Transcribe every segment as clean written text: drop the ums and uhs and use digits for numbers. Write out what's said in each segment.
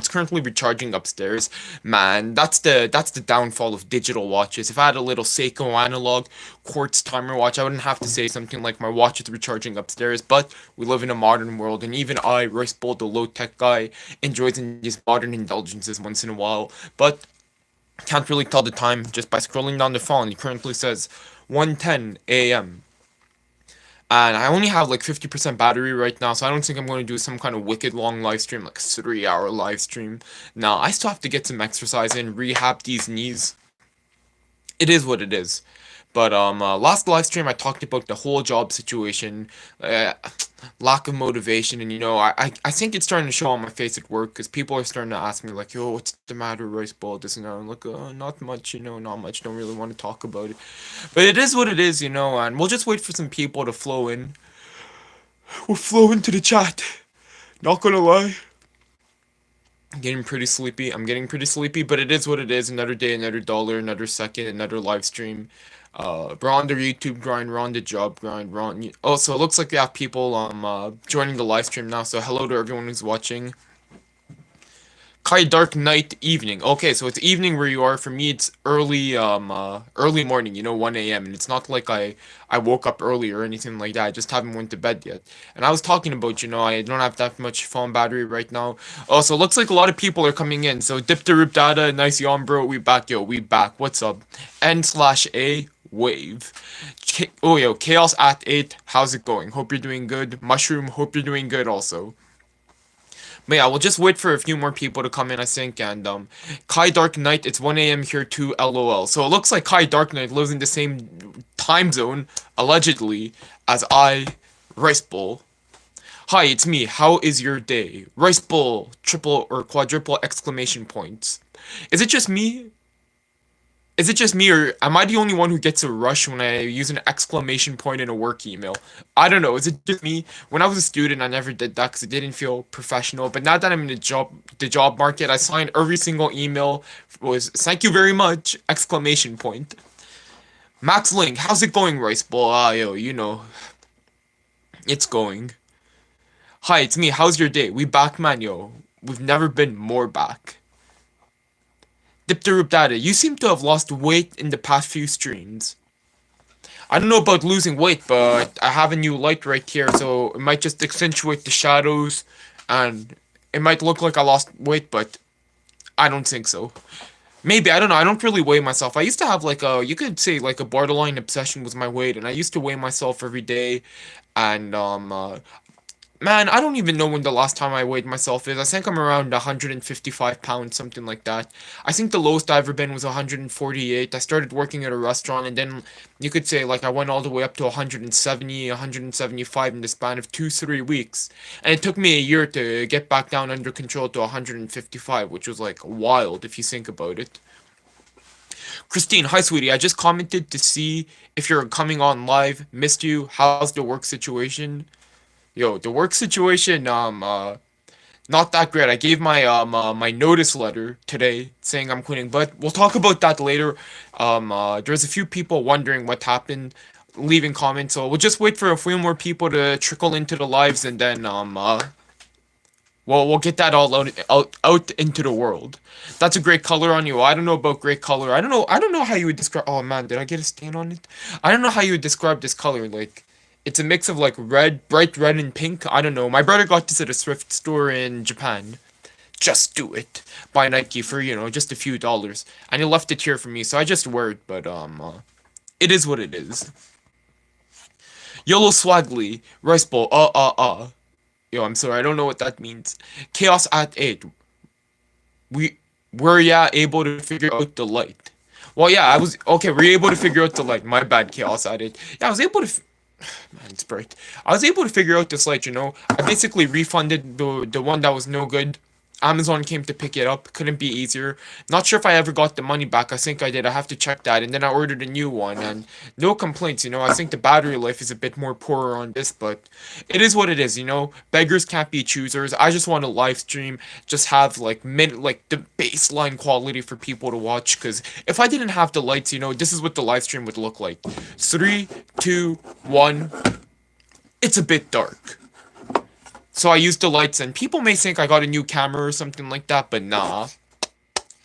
It's currently recharging upstairs. Man, that's the downfall of digital watches. If I had a little Seiko analog quartz timer watch, I wouldn't have to say something like my watch is recharging upstairs. But we live in a modern world, and even I, Royce Bull, the low tech guy, enjoys these modern indulgences once in a while. But can't really tell the time just by scrolling down the phone. It currently says 1:10 a.m. And I only have like 50% battery right now, so I don't think I'm going to do some kind of wicked long live stream, like a 3 hour live stream. Now, I still have to get some exercise in, rehab these knees. It is what it is. But last live stream I talked about the whole job situation, uh, lack of motivation, and I think it's starting to show on my face at work because people are starting to ask me like, "Yo, what's the matter, Rice Ball?" This and that. I'm like, not much, not much. Don't really want to talk about it, but it is what it is, and we'll just wait for some people to flow in. We'll flow into the chat. Not gonna lie. I'm getting pretty sleepy. I'm getting pretty sleepy, but it is what it is. Another day, another dollar, another second, another live stream. We're on the YouTube grind, we're on the job grind, we're on. Oh, so it looks like we have people joining the live stream now. So hello to everyone who's watching. Kai dark night evening. Okay, so it's evening where you are. For me, it's early morning. 1 a.m. And it's not like I woke up early or anything like that. I just haven't went to bed yet. And I was talking about, I don't have that much phone battery right now. Oh, so it looks like a lot of people are coming in. So dip the roop data, nice yawn, bro. We back, yo, we back. What's up? N/A wave. Oh, yo, chaos at 8. How's it going? Hope you're doing good. Mushroom, hope you're doing good also. But yeah, we'll just wait for a few more people to come in, I think, and Kai Dark Knight, it's 1 a.m. here too, lol. So it looks like Kai Dark Knight lives in the same time zone, allegedly, as I, Rice Bowl. Hi, it's me, how is your day? Rice Bowl, triple or quadruple exclamation points. Is it just me? Is it just me, or am I the only one who gets a rush when I use an exclamation point in a work email? I don't know. Is it just me? When I was a student, I never did that because it didn't feel professional. But now that I'm in the job market, I signed every single email was "Thank you very much!" exclamation point. Max Link, how's it going, Rice Bowl? Yo, it's going. Hi, it's me. How's your day? We back, man, yo. We've never been more back. Dipteroop Data, you seem to have lost weight in the past few streams. I don't know about losing weight, but I have a new light right here, so it might just accentuate the shadows, and it might look like I lost weight, but I don't think so. Maybe, I don't know, I don't really weigh myself. I used to have you could say like a borderline obsession with my weight, and I used to weigh myself every day, and man, I don't even know when the last time I weighed myself is. I think I'm around 155 pounds, something like that. I think the lowest I've ever been was 148. I started working at a restaurant, and then you could say, like, I went all the way up to 170, 175 in the span of 2, 3 weeks. And it took me a year to get back down under control to 155, which was, like, wild if you think about it. Christine, hi, sweetie. I just commented to see if you're coming on live. Missed you. How's the work situation? Yo, the work situation, not that great. I gave my notice letter today saying I'm quitting, but we'll talk about that later. There's a few people wondering what happened, leaving comments, so we'll just wait for a few more people to trickle into the lives, and then we'll get that all out into the world. That's a great color on you. I don't know about great color. I don't know how you would describe. Oh man, did I get a stain on it? I don't know how you would describe this color. Like, it's a mix of like red, bright red and pink. I don't know. My brother got this at a thrift store in Japan. Just do it. By Nike for, just a few dollars. And he left it here for me, so I just wear it, but it is what it is. Yellow Swaggly, Rice Bowl, Yo, I'm sorry, I don't know what that means. Chaos at 8. We were able to figure out the light. Well, yeah, I was okay. We're able to figure out the light. My bad, Chaos at 8. Yeah, I was able to. Man, it's bright. I was able to figure out this light. I basically refunded the one that was no good. Amazon came to pick it up. Couldn't be easier. Not sure if I ever got the money back. I think I did. I have to check that. And then I ordered a new one, and no complaints. I think the battery life is a bit more poorer on this, but it is what it is. Beggars can't be choosers. I just want to live stream, just have like the baseline quality for people to watch. Because if I didn't have the lights, this is what the live stream would look like. 3, 2, 1. It's a bit dark. So I used the lights, and people may think I got a new camera or something like that, but nah,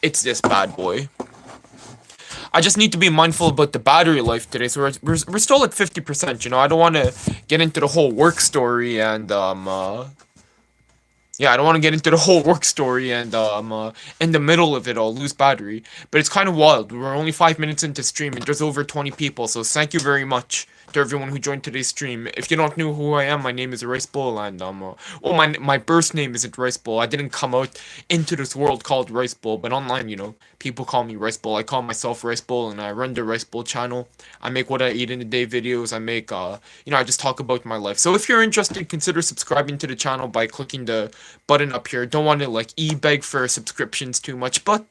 it's this bad boy. I just need to be mindful about the battery life today. So we're still at 50%. You know, I don't want to get into the whole work story and yeah, I don't want to get into the whole work story and in the middle of it all lose battery. But it's kind of wild. We're only 5 minutes into stream and there's over 20 people. So thank you very much to everyone who joined today's stream. If you don't know who I am, my name is Rice Bowl and well, my birth name isn't Rice Bowl. I didn't come out into this world called Rice Bowl, but online, you know, people call me Rice Bowl. I call myself Rice Bowl and I run the Rice Bowl channel. I make what I eat in a day videos. I make you know, I just talk about my life. So if you're interested, consider subscribing to the channel by clicking the button up here. Don't want to like e-beg for subscriptions too much, but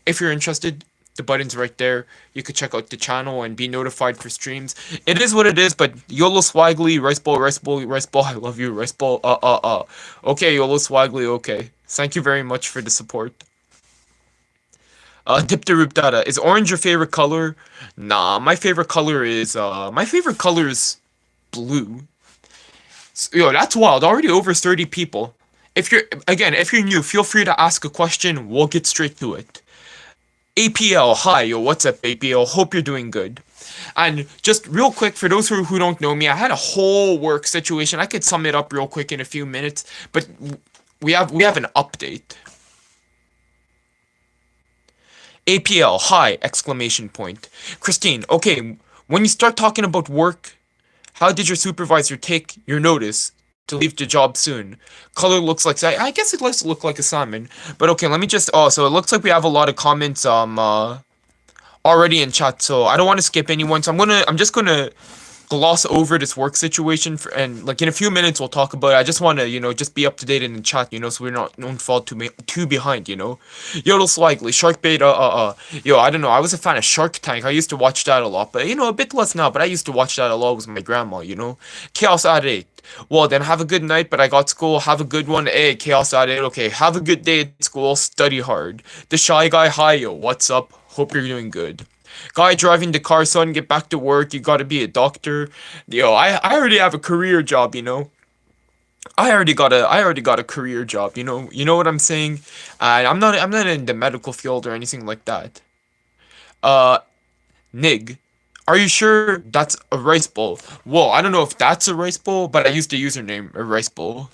if you're interested, the button's right there. You could check out the channel and be notified for streams. It is what it is, but YOLO Swaggly, Rice Bowl, Rice Bowl, Rice Bowl, I love you, Rice Bowl, Okay, YOLO Swaggly, okay. Thank you very much for the support. Dipteroop Data, is orange your favorite color? Nah, my favorite color is blue. So, yo, that's wild. Already over 30 people. If you're new, feel free to ask a question. We'll get straight to it. APL, hi, yo, what's up, APL? Hope you're doing good. And just real quick, for those who don't know me, I had a whole work situation. I could sum it up real quick in a few minutes, but we have an update. APL, hi, exclamation point. Christine, okay, when you start talking about work, how did your supervisor take your notice to leave the job soon? Color looks like, I guess it does look like a salmon. But okay, let me just, oh, so it looks like we have a lot of comments already in chat, so I don't want to skip anyone. So I'm just gonna gloss over this work situation and like in a few minutes we'll talk about it. I just want to, you know, just be up to date in the chat, you know, so we're not don't fall too behind, you know. Yodel Swagly, Shark Bait, yo, I don't know, I was a fan of Shark Tank. I used to watch that a lot, but you know, a bit less now, but I used to watch that a lot with my grandma, you know. Chaos at 8. Well, then have a good night, but I got school. Have a good one. Hey, Chaos at 8. Okay, have a good day at school. Study hard. The Shy Guy, hi, yo, what's up? Hope you're doing good. Guy driving the car, son, get back to work. You gotta be a doctor. Yo, I already have a career job, you know. I already got a career job, you know. You know what I'm saying? I'm not in the medical field or anything like that. Uh, Nig, are you sure that's a rice bowl? Whoa, I don't know if that's a rice bowl, but I used the username a rice bowl.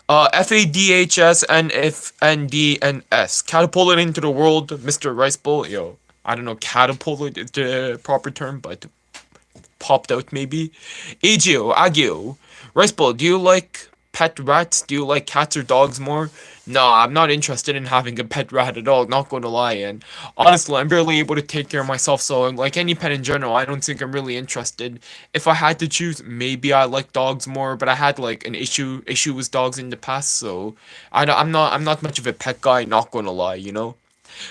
FADHSNFNDNS. Catapulted into the world, Mr. Rice Bowl. Yo, I don't know, catapulted is the proper term, but popped out maybe. Agio. Rice Bowl, do you like pet rats? Do you like cats or dogs more? No, I'm not interested in having a pet rat at all, not gonna lie. And honestly, I'm barely able to take care of myself, so like any pet in general, I don't think I'm really interested. If I had to choose, maybe I like dogs more, but I had like an issue with dogs in the past, so I'm not much of a pet guy, not gonna lie, you know.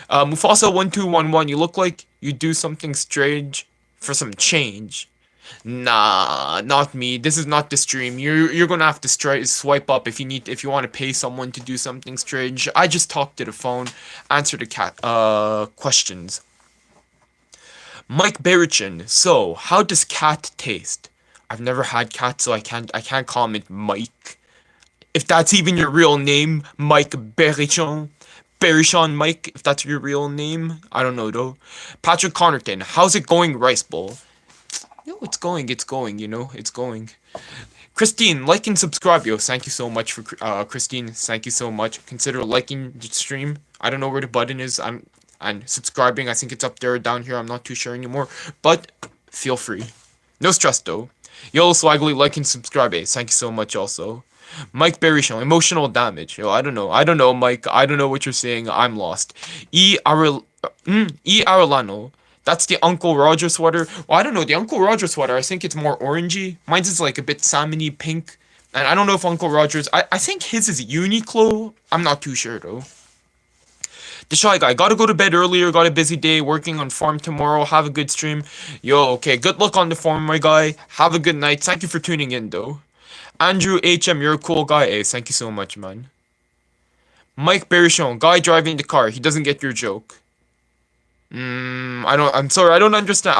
Mufasa1211, you look like you do something strange for some change. Nah, not me. This is not the stream. You're gonna have to swipe up if you want to pay someone to do something strange. I just talk to the phone, answer the questions. Mike Berichin. So, how does cat taste? I've never had cat, so I can't comment Mike. If that's even your real name, Mike Berichin. Berishon Mike, if that's your real name. I don't know though. Patrick Connerton, how's it going, Rice Bowl? No, it's going, you know, it's going. Christine, like and subscribe, yo. Thank you so much for, Christine, thank you so much. Consider liking the stream. I don't know where the button is. And subscribing, I think it's up there or down here. I'm not too sure anymore. But, feel free. No stress, though. Yo, Swaggly, like and subscribe, eh. Thank you so much, also. Mike Berry Show, emotional damage. Yo, I don't know, Mike. I don't know what you're saying. I'm lost. Arellano. That's the Uncle Roger sweater. Well, I don't know. The Uncle Roger sweater, I think it's more orangey. Mine's is like a bit salmony pink. And I don't know if Uncle Roger's... I think his is Uniqlo. I'm not too sure, though. The Shy Guy. Gotta go to bed earlier. Got a busy day. Working on farm tomorrow. Have a good stream. Yo, okay. Good luck on the farm, my guy. Have a good night. Thank you for tuning in, though. Andrew HM, you're a cool guy. Hey, thank you so much, man. Mike Berishon. Guy driving the car. He doesn't get your joke. I'm sorry, I don't understand.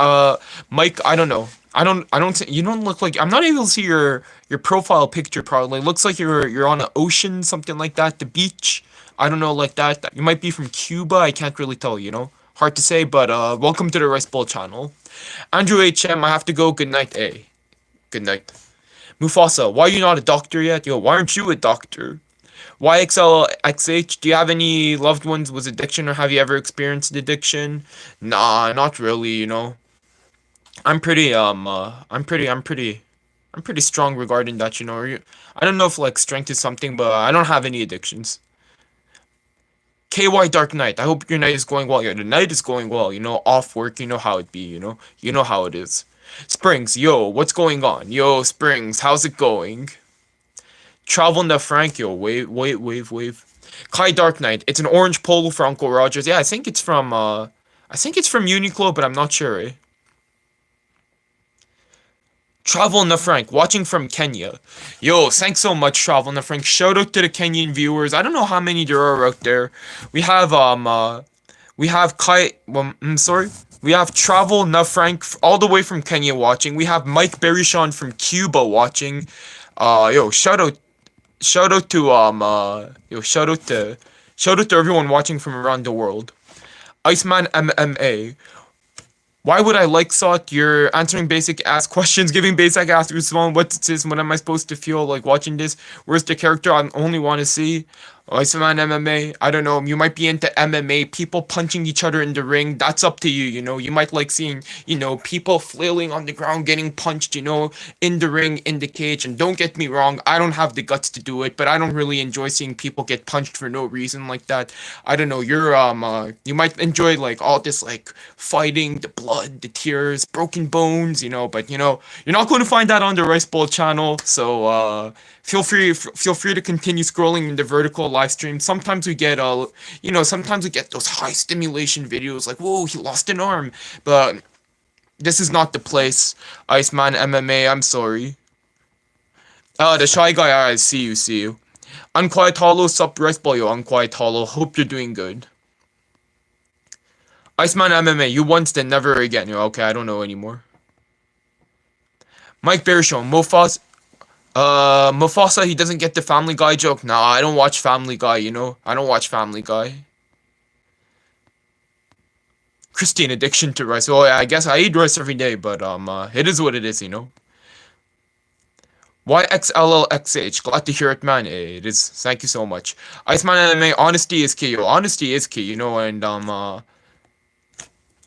Mike, I don't know. You don't look like, I'm not able to see your profile picture probably. It looks like you're on an ocean, something like that, the beach. I don't know, like that. You might be from Cuba, I can't really tell, you know? Hard to say, but welcome to the Rice Bowl channel. Andrew HM, I have to go. Good night, A. Good night. Mufasa, why are you not a doctor yet? Yo, why aren't you a doctor? YXLXH, do you have any loved ones with addiction or have you ever experienced addiction? Nah, not really, you know. I'm pretty strong regarding that, you know. I don't know if like strength is something, but I don't have any addictions. KY Dark Knight, I hope your night is going well. Yeah, the night is going well, you know, off work, you know how it be, you know. You know how it is. Springs, yo, what's going on? Yo, Springs, how's it going? Travel the Frank, yo, wave. Kai Dark Knight, it's an orange polo for Uncle Rogers. Yeah, I think it's from Uniqlo, but I'm not sure, eh? Travel na Frank, watching from Kenya. Yo, thanks so much, Travel na Frank. Shout out to the Kenyan viewers. I don't know how many there are out there. We have we have sorry. We have Travel na Frank all the way from Kenya watching. We have Mike Berishon from Cuba watching. Yo, shout out to shout out to everyone watching from around the world. Iceman MMA. Why would I like Sot? You're answering basic ass questions, giving basic ass response. What's this? What am I supposed to feel like watching this? Where's the character I only want to see? Iceman MMA. I don't know. You might be into MMA. People punching each other in the ring. That's up to you. You know. You might like seeing, you know, people flailing on the ground, getting punched. You know, in the ring, in the cage. And don't get me wrong. I don't have the guts to do it, but I don't really enjoy seeing people get punched for no reason like that. I don't know. You might enjoy like all this like fighting, the blood, the tears, broken bones, you know, but you know, you're not going to find that on the Rice Bowl channel, so feel free to continue scrolling in the vertical live stream. Sometimes we get you know, sometimes we get those high stimulation videos like, whoa, he lost an arm, but this is not the place. Iceman MMA, I'm sorry. The Shy Guy, I see you. Unquiet Hollow, sup Rice Bowl, yo, Unquiet Hollow, hope you're doing good. Iceman MMA, you once then never again. Okay, I don't know anymore. Mike Bearshow, Mufasa, he doesn't get the Family Guy joke. Nah, I don't watch Family Guy, you know? I don't watch Family Guy. Christian addiction to rice. Oh, yeah, I guess I eat rice every day, but, it is what it is, you know? YXLLXH, glad to hear it, man. It is. Thank you so much. Iceman MMA, honesty is key, yo. Honesty is key, you know, and,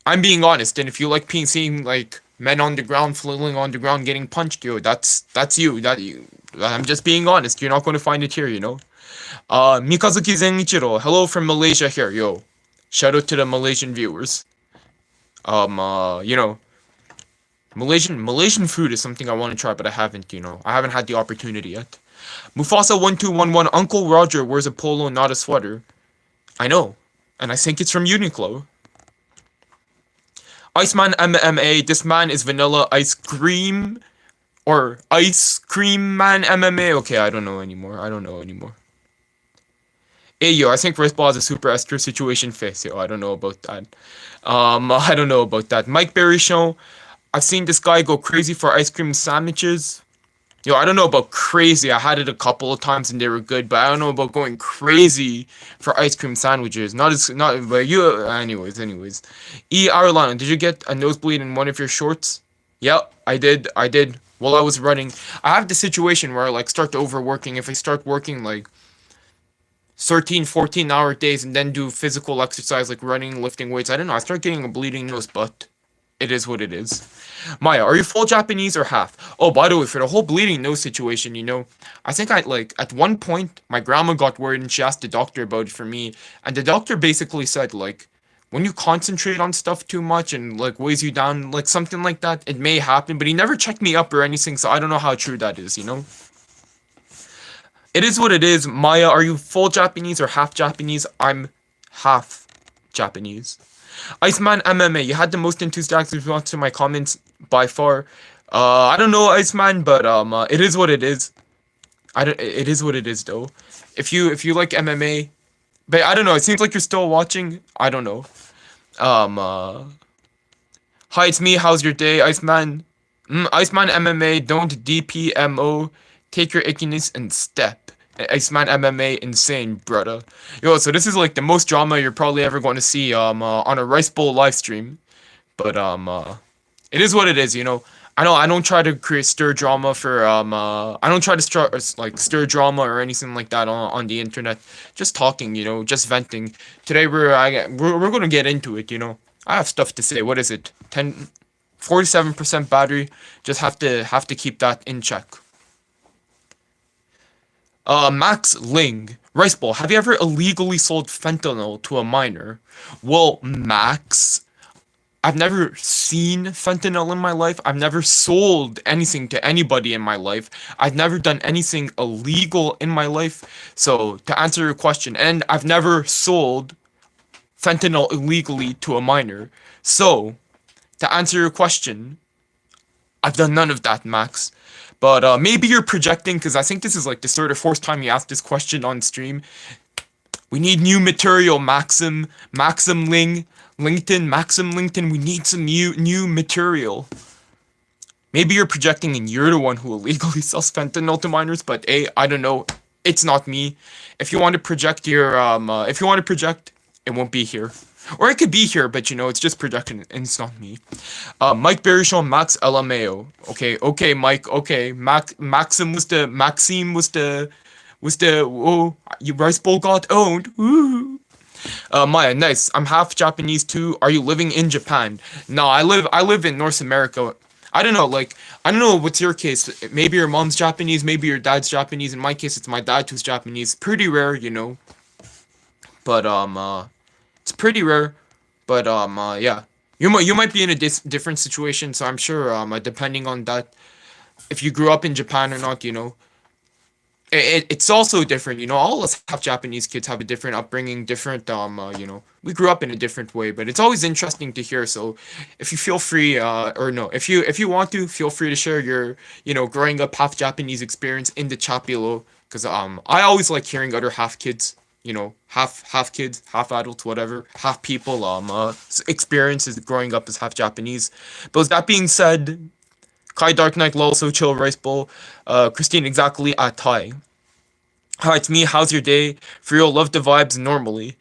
I'm being honest, and if you like seeing like men on the ground, flailing on the ground, getting punched, yo, that's you. I'm just being honest. You're not going to find it here, you know. Mikazuki Zenichiro, hello from Malaysia here, yo. Shout out to the Malaysian viewers. You know, Malaysian food is something I want to try, but I haven't. You know, I haven't had the opportunity yet. Mufasa1211, Uncle Roger wears a polo, not a sweater. I know, and I think it's from Uniqlo. Iceman MMA, this man is vanilla ice cream, or ice cream man MMA. Okay, I don't know anymore. Hey yo, I think Rice Ball is a Super Esther situation face. Yo, I don't know about that. I don't know about that. Mike Berry Show, I've seen this guy go crazy for ice cream sandwiches. Yo, I don't know about crazy. I had it a couple of times and they were good, but I don't know about going crazy for ice cream sandwiches. But you, anyways. Arlana, did you get a nosebleed in one of your shorts? Yep, I did. While I was running. I have the situation where I like start overworking. If I start working like 13, 14-hour days and then do physical exercise like running, lifting weights, I don't know. I start getting a bleeding nose, but it is what it is. Maya, are you full Japanese or half? Oh, by the way, for the whole bleeding nose situation, you know, I think at one point, my grandma got worried and she asked the doctor about it for me. And the doctor basically said, like, when you concentrate on stuff too much and, like, weighs you down, like, something like that, it may happen. But he never checked me up or anything, so I don't know how true that is, you know? It is what it is. Maya, are you full Japanese or half Japanese? I'm half Japanese. Iceman MMA, you had the most enthusiastic response to my comments by far. I don't know, Iceman, but it is what it is. It is what it is, though. If you like MMA, but I don't know. It seems like you're still watching. I don't know. Hi, it's me. How's your day, Iceman? Iceman MMA, don't DPMO. Take your ickiness and step. Iceman MMA, insane, brother. Yo, so this is like the most drama you're probably ever going to see on a Rice Bowl live stream. But it is what it is, you know. I don't try to create stir drama for I don't try to stir drama or anything like that on the internet. Just talking, you know, just venting. Today we're gonna get into it, you know. I have stuff to say. What is it? 47% battery. Just have to keep that in check. Max Ling, Rice Bowl. Have you ever illegally sold fentanyl to a minor? Well, Max, I've never seen fentanyl in my life. I've never sold anything to anybody in my life. I've never done anything illegal in my life. So, to answer your question, and I've never sold fentanyl illegally to a minor. So, to answer your question, I've done none of that, Max. But maybe you're projecting because I think this is like the third or fourth time you asked this question on stream. We need new material, Maxim Ling, LinkedIn, Maxim LinkedIn. We need some new material. Maybe you're projecting and you're the one who illegally sells fentanyl to minors, but I don't know. It's not me. If you want to project if you want to project, it won't be here. Or it could be here, but you know, it's just projection and it's not me. Mike Baruchel, Max LMAO. Okay, Mike, okay. Maxim was the oh, you Rice Bowl got owned. Woo. Maya, nice. I'm half Japanese too. Are you living in Japan? No, I live in North America. I don't know, like I don't know what's your case. Maybe your mom's Japanese, maybe your dad's Japanese. In my case, it's my dad who's Japanese. Pretty rare, you know. But it's pretty rare. But yeah. You might be in a different situation, so I'm sure depending on that, if you grew up in Japan or not, you know, it's also different, you know. All of us have Japanese kids have a different upbringing, different you know, we grew up in a different way, but it's always interesting to hear. So if you feel free or no, if you want to, feel free to share your, you know, growing up half Japanese experience in the chat below, because I always like hearing other half kids, you know, half kids, half adults, whatever, half people experiences growing up as half Japanese. But with that being said, Kai Dark Knight Lol So Chill Rice Bowl, Christine exactly at Thai. Hi, it's me. How's your day? For real, love the vibes normally.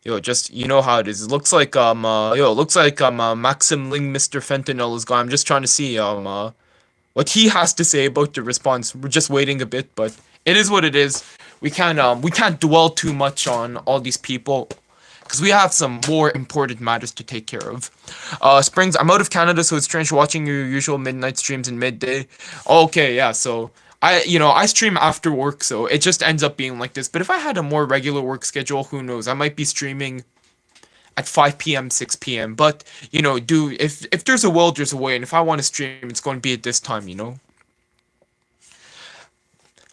Yo, just you know how it is. It looks like Maxim Ling Mr. Fentanyl is gone. I'm just trying to see what he has to say about the response. We're just waiting a bit, but it is what it is. We can't dwell too much on all these people because we have some more important matters to take care of. Springs, I'm out of Canada, so it's strange watching your usual midnight streams in midday. Okay, yeah, so I stream after work, so it just ends up being like this. But if I had a more regular work schedule, who knows? I might be streaming at 5 p.m., 6 p.m. But, you know, if there's a will, there's a way, and if I want to stream, it's going to be at this time, you know?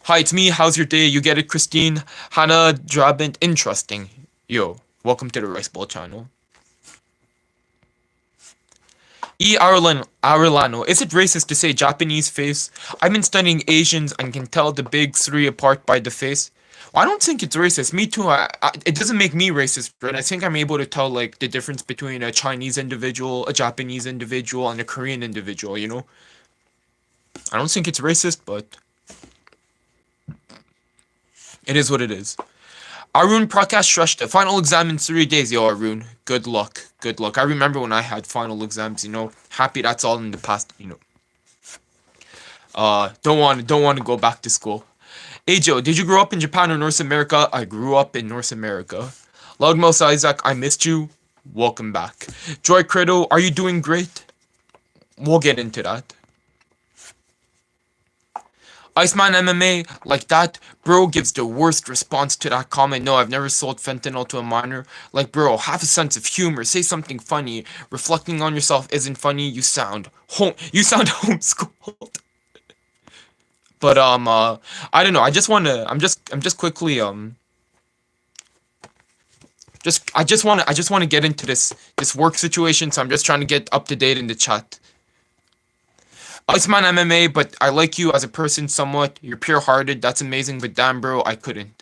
Hi, it's me. How's your day? You get it, Christine? Hannah Drabant. Interesting. Yo, welcome to the Rice Bowl channel. Arlano, is it racist to say Japanese face? I've been studying Asians and can tell the big three apart by the face. Well, I don't think it's racist. Me too. It doesn't make me racist, right? I think I'm able to tell like the difference between a Chinese individual, a Japanese individual, and a Korean individual, you know? I don't think it's racist, but it is what it is. Arun Prakash Shrestha, final exam in 3 days. Yo, Arun, good luck. Good luck. I remember when I had final exams, you know. Happy that's all in the past, you know. Don't want to go back to school. Hey Joe, did you grow up in Japan or North America? I grew up in North America. Loudmouse Isaac, I missed you. Welcome back. Joy Credo, are you doing great? We'll get into that. Iceman MMA, like that, bro gives the worst response to that comment. No, I've never sold fentanyl to a minor. Like, bro, have a sense of humor. Say something funny. Reflecting on yourself isn't funny. You sound homeschooled. But I don't know. I'm just quickly I just wanna get into this work situation. So I'm just trying to get up to date in the chat. Iceman MMA, but I like you as a person somewhat. You're pure-hearted. That's amazing, but damn, bro, I couldn't.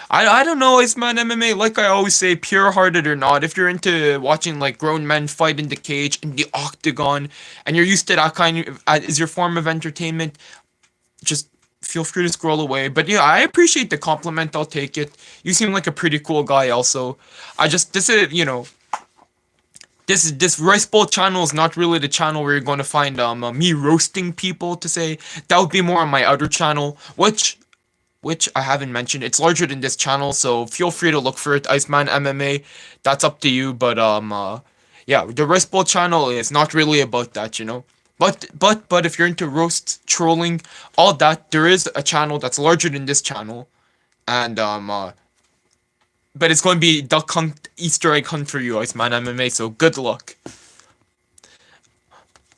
I don't know, Iceman MMA. Like I always say, pure-hearted or not, if you're into watching like grown men fight in the cage in the octagon, and you're used to that kind of is your form of entertainment, just feel free to scroll away. But yeah, I appreciate the compliment. I'll take it. You seem like a pretty cool guy. Also, I just this is this rice bowl channel is not really the channel where you're going to find me roasting people to say. That would be more on my other channel, which I haven't mentioned. It's larger than this channel, so feel free to look for it. Iceman MMA. That's up to you. But yeah, the rice bowl channel is not really about that. But if you're into roasts, trolling, all that, there is a channel that's larger than this channel, and but it's going to be duck hunt, Easter egg hunt for you, Iceman MMA. So good luck.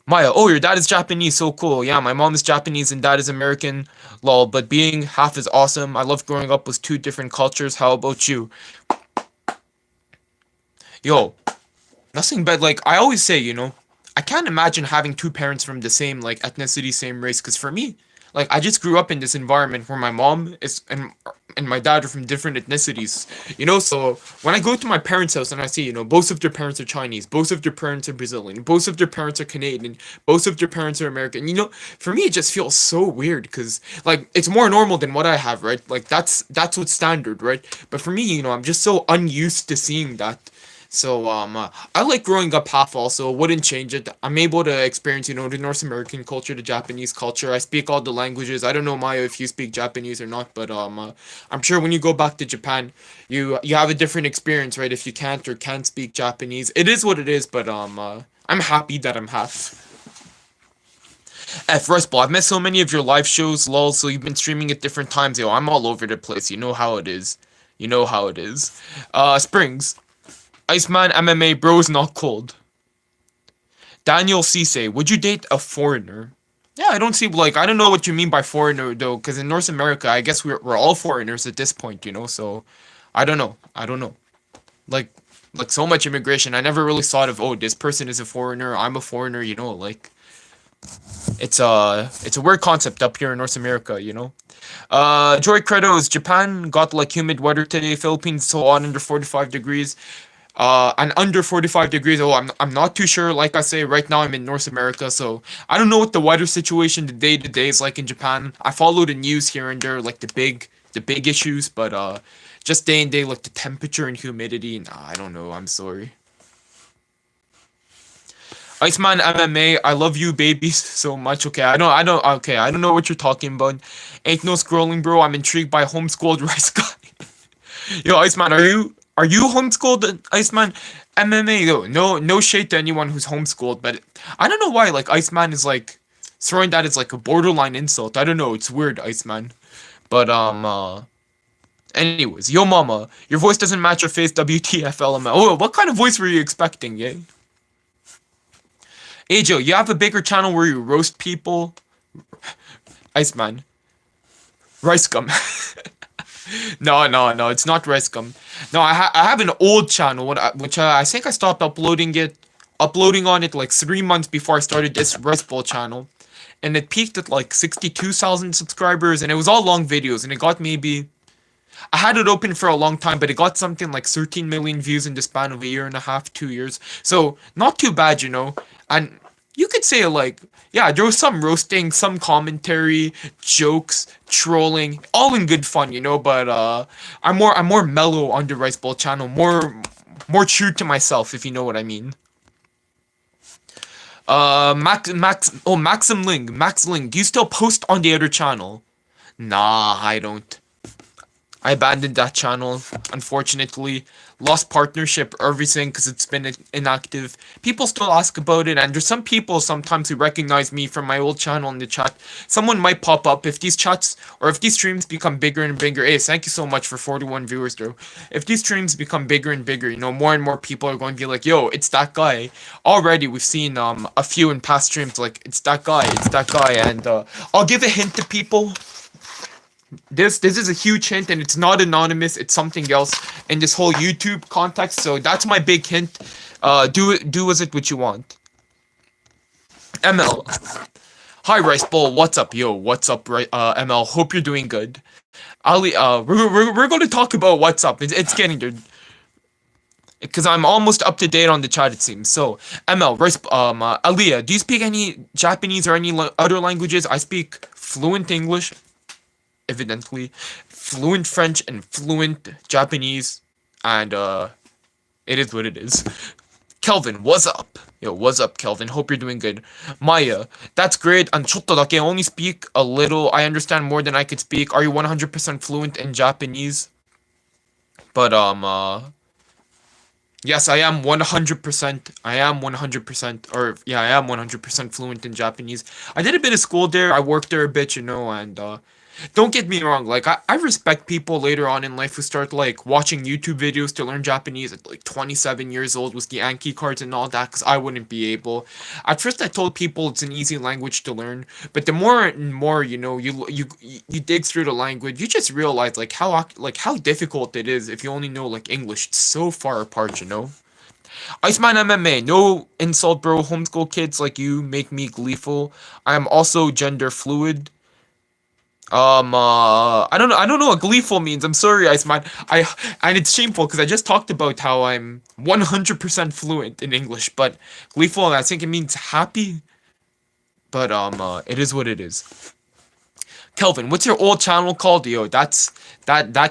Maya, oh, your dad is Japanese, so cool. Yeah, my mom is Japanese and dad is American. Lol, but being half is awesome. I love growing up with two different cultures. How about you? Yo, nothing but like I always say, I can't imagine having two parents from the same like ethnicity, same race. Because for me, like I just grew up in this environment where my mom is and my dad are from different ethnicities. So when I go to my parents' house and I see, both of their parents are Chinese, both of their parents are Brazilian, both of their parents are Canadian, both of their parents are American. For me it just feels so weird because like it's more normal than what I have, right? Like that's what's standard, right? But for me, I'm just so unused to seeing that. So I like growing up half also, wouldn't change it. I'm able to experience, the North American culture, the Japanese culture. I speak all the languages. I don't know, Maya, if you speak Japanese or not, but I'm sure when you go back to Japan, you have a different experience, right? If you can't speak Japanese. It is what it is, but I'm happy that I'm half. First of all, I've missed so many of your live shows, lol, so you've been streaming at different times. Yo, I'm all over the place. You know how it is. You know how it is. Springs. Iceman MMA bros not cold. Daniel Cisse, would you date a foreigner? Yeah, I don't know what you mean by foreigner though, because in North America, I guess we're all foreigners at this point. So I don't know. Like like so much immigration, I never really thought of, oh, this person is a foreigner, I'm a foreigner. Like it's a weird concept up here in North America. Joy Credos, Japan got like humid weather today, Philippines so on under 45 degrees. And under 45 degrees. Oh, I'm not too sure. Like I say, right now I'm in North America, so I don't know what the weather situation the day to day is like in Japan. I follow the news here and there, like the big issues, but just day and day, like the temperature and humidity. Nah, I don't know. I'm sorry. Iceman MMA, I love you babies so much. Okay, I don't know what you're talking about. Ain't no scrolling, bro. I'm intrigued by homeschooled rice guy. Yo, Iceman, are you homeschooled, Iceman? MMA, though. No shade to anyone who's homeschooled, but I don't know why. Like Iceman is like throwing that as like a borderline insult. I don't know. It's weird, Iceman. But anyways, yo, mama, your voice doesn't match your face. WTF, LML. Oh, what kind of voice were you expecting, yeah? Hey, Joe, you have a bigger channel where you roast people. Iceman, rice gum. No, it's not Rescom. No, I have an old channel, which I think I stopped uploading on it like 3 months before I started this Rest Bowl channel, and it peaked at like 62,000 subscribers, and it was all long videos, and it got maybe I had it open for a long time, but it got something like 13 million views in the span of a year and a half, 2 years. So not too bad. And you could say like, yeah, there was some roasting, some commentary, jokes, trolling, all in good fun. But I'm more mellow on the Rice Bowl channel, more true to myself, if you know what I mean. Max Ling, do you still post on the other channel? Nah, I don't. I abandoned that channel, unfortunately. Lost partnership, everything, because it's been inactive. People still ask about it, and there's some people sometimes who recognize me from my old channel in the chat. Someone might pop up if these chats, or if these streams become bigger and bigger. Hey, thank you so much for 41 viewers, though. If these streams become bigger and bigger, more and more people are going to be like, yo, it's that guy. Already, we've seen a few in past streams, like, it's that guy, and I'll give a hint to people. This is a huge hint, and it's not anonymous. It's something else in this whole YouTube context. So that's my big hint. Do with it what you want. ML. Hi, Rice Bowl. What's up, yo? What's up, ML? Hope you're doing good. Ali, we're going to talk about what's up. It's getting there. Because I'm almost up to date on the chat, it seems. So, ML, Aliyah, do you speak any Japanese or any other languages? I speak fluent English, evidently, fluent French, and fluent Japanese, and it is what it is. Kelvin, what's up? Yo, what's up, Kelvin? Hope you're doing good. Maya, that's great. And chotto dake, only speak a little. I understand more than I could speak. Are you 100% fluent in Japanese? But yes, I am 100%. I am 100%, or yeah, I am 100% fluent in Japanese. I did a bit of school there. I worked there a bit, and don't get me wrong, like I respect people later on in life who start like watching YouTube videos to learn Japanese at like 27 years old with the Anki cards and all that, because I wouldn't be able. At first I told people it's an easy language to learn, but the more and more you dig through the language, you just realize like how difficult it is if you only know like English. It's so far apart. Iceman MMA, no insult, bro. Homeschool kids like you make me gleeful. I am also gender fluid. I don't know what gleeful means. I'm sorry, Iceman. And it's shameful because I just talked about how I'm 100% fluent in English, but gleeful, I think it means happy. But it is what it is. Kelvin, what's your old channel called? Yo, that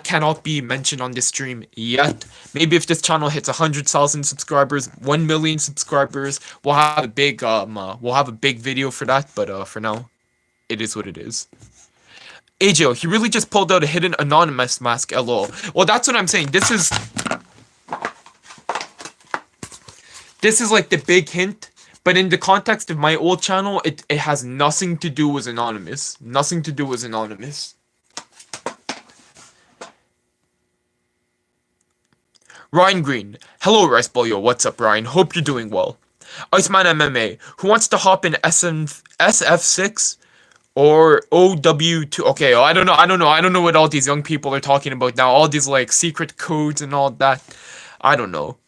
cannot be mentioned on this stream yet. Maybe if this channel hits 100,000 subscribers, 1 million subscribers, we'll have a big video for that. But for now, it is what it is. AJO, he really just pulled out a hidden anonymous mask, lol. Well, that's what I'm saying. This is like the big hint, but in the context of my old channel, it has nothing to do with anonymous. Nothing to do with anonymous. Ryan Green. Hello, Rice Bowl, yo. What's up, Ryan? Hope you're doing well. Iceman MMA. Who wants to hop in SF6? Or OW2. Okay, I don't know what all these young people are talking about now. All these like secret codes and all that. I don't know.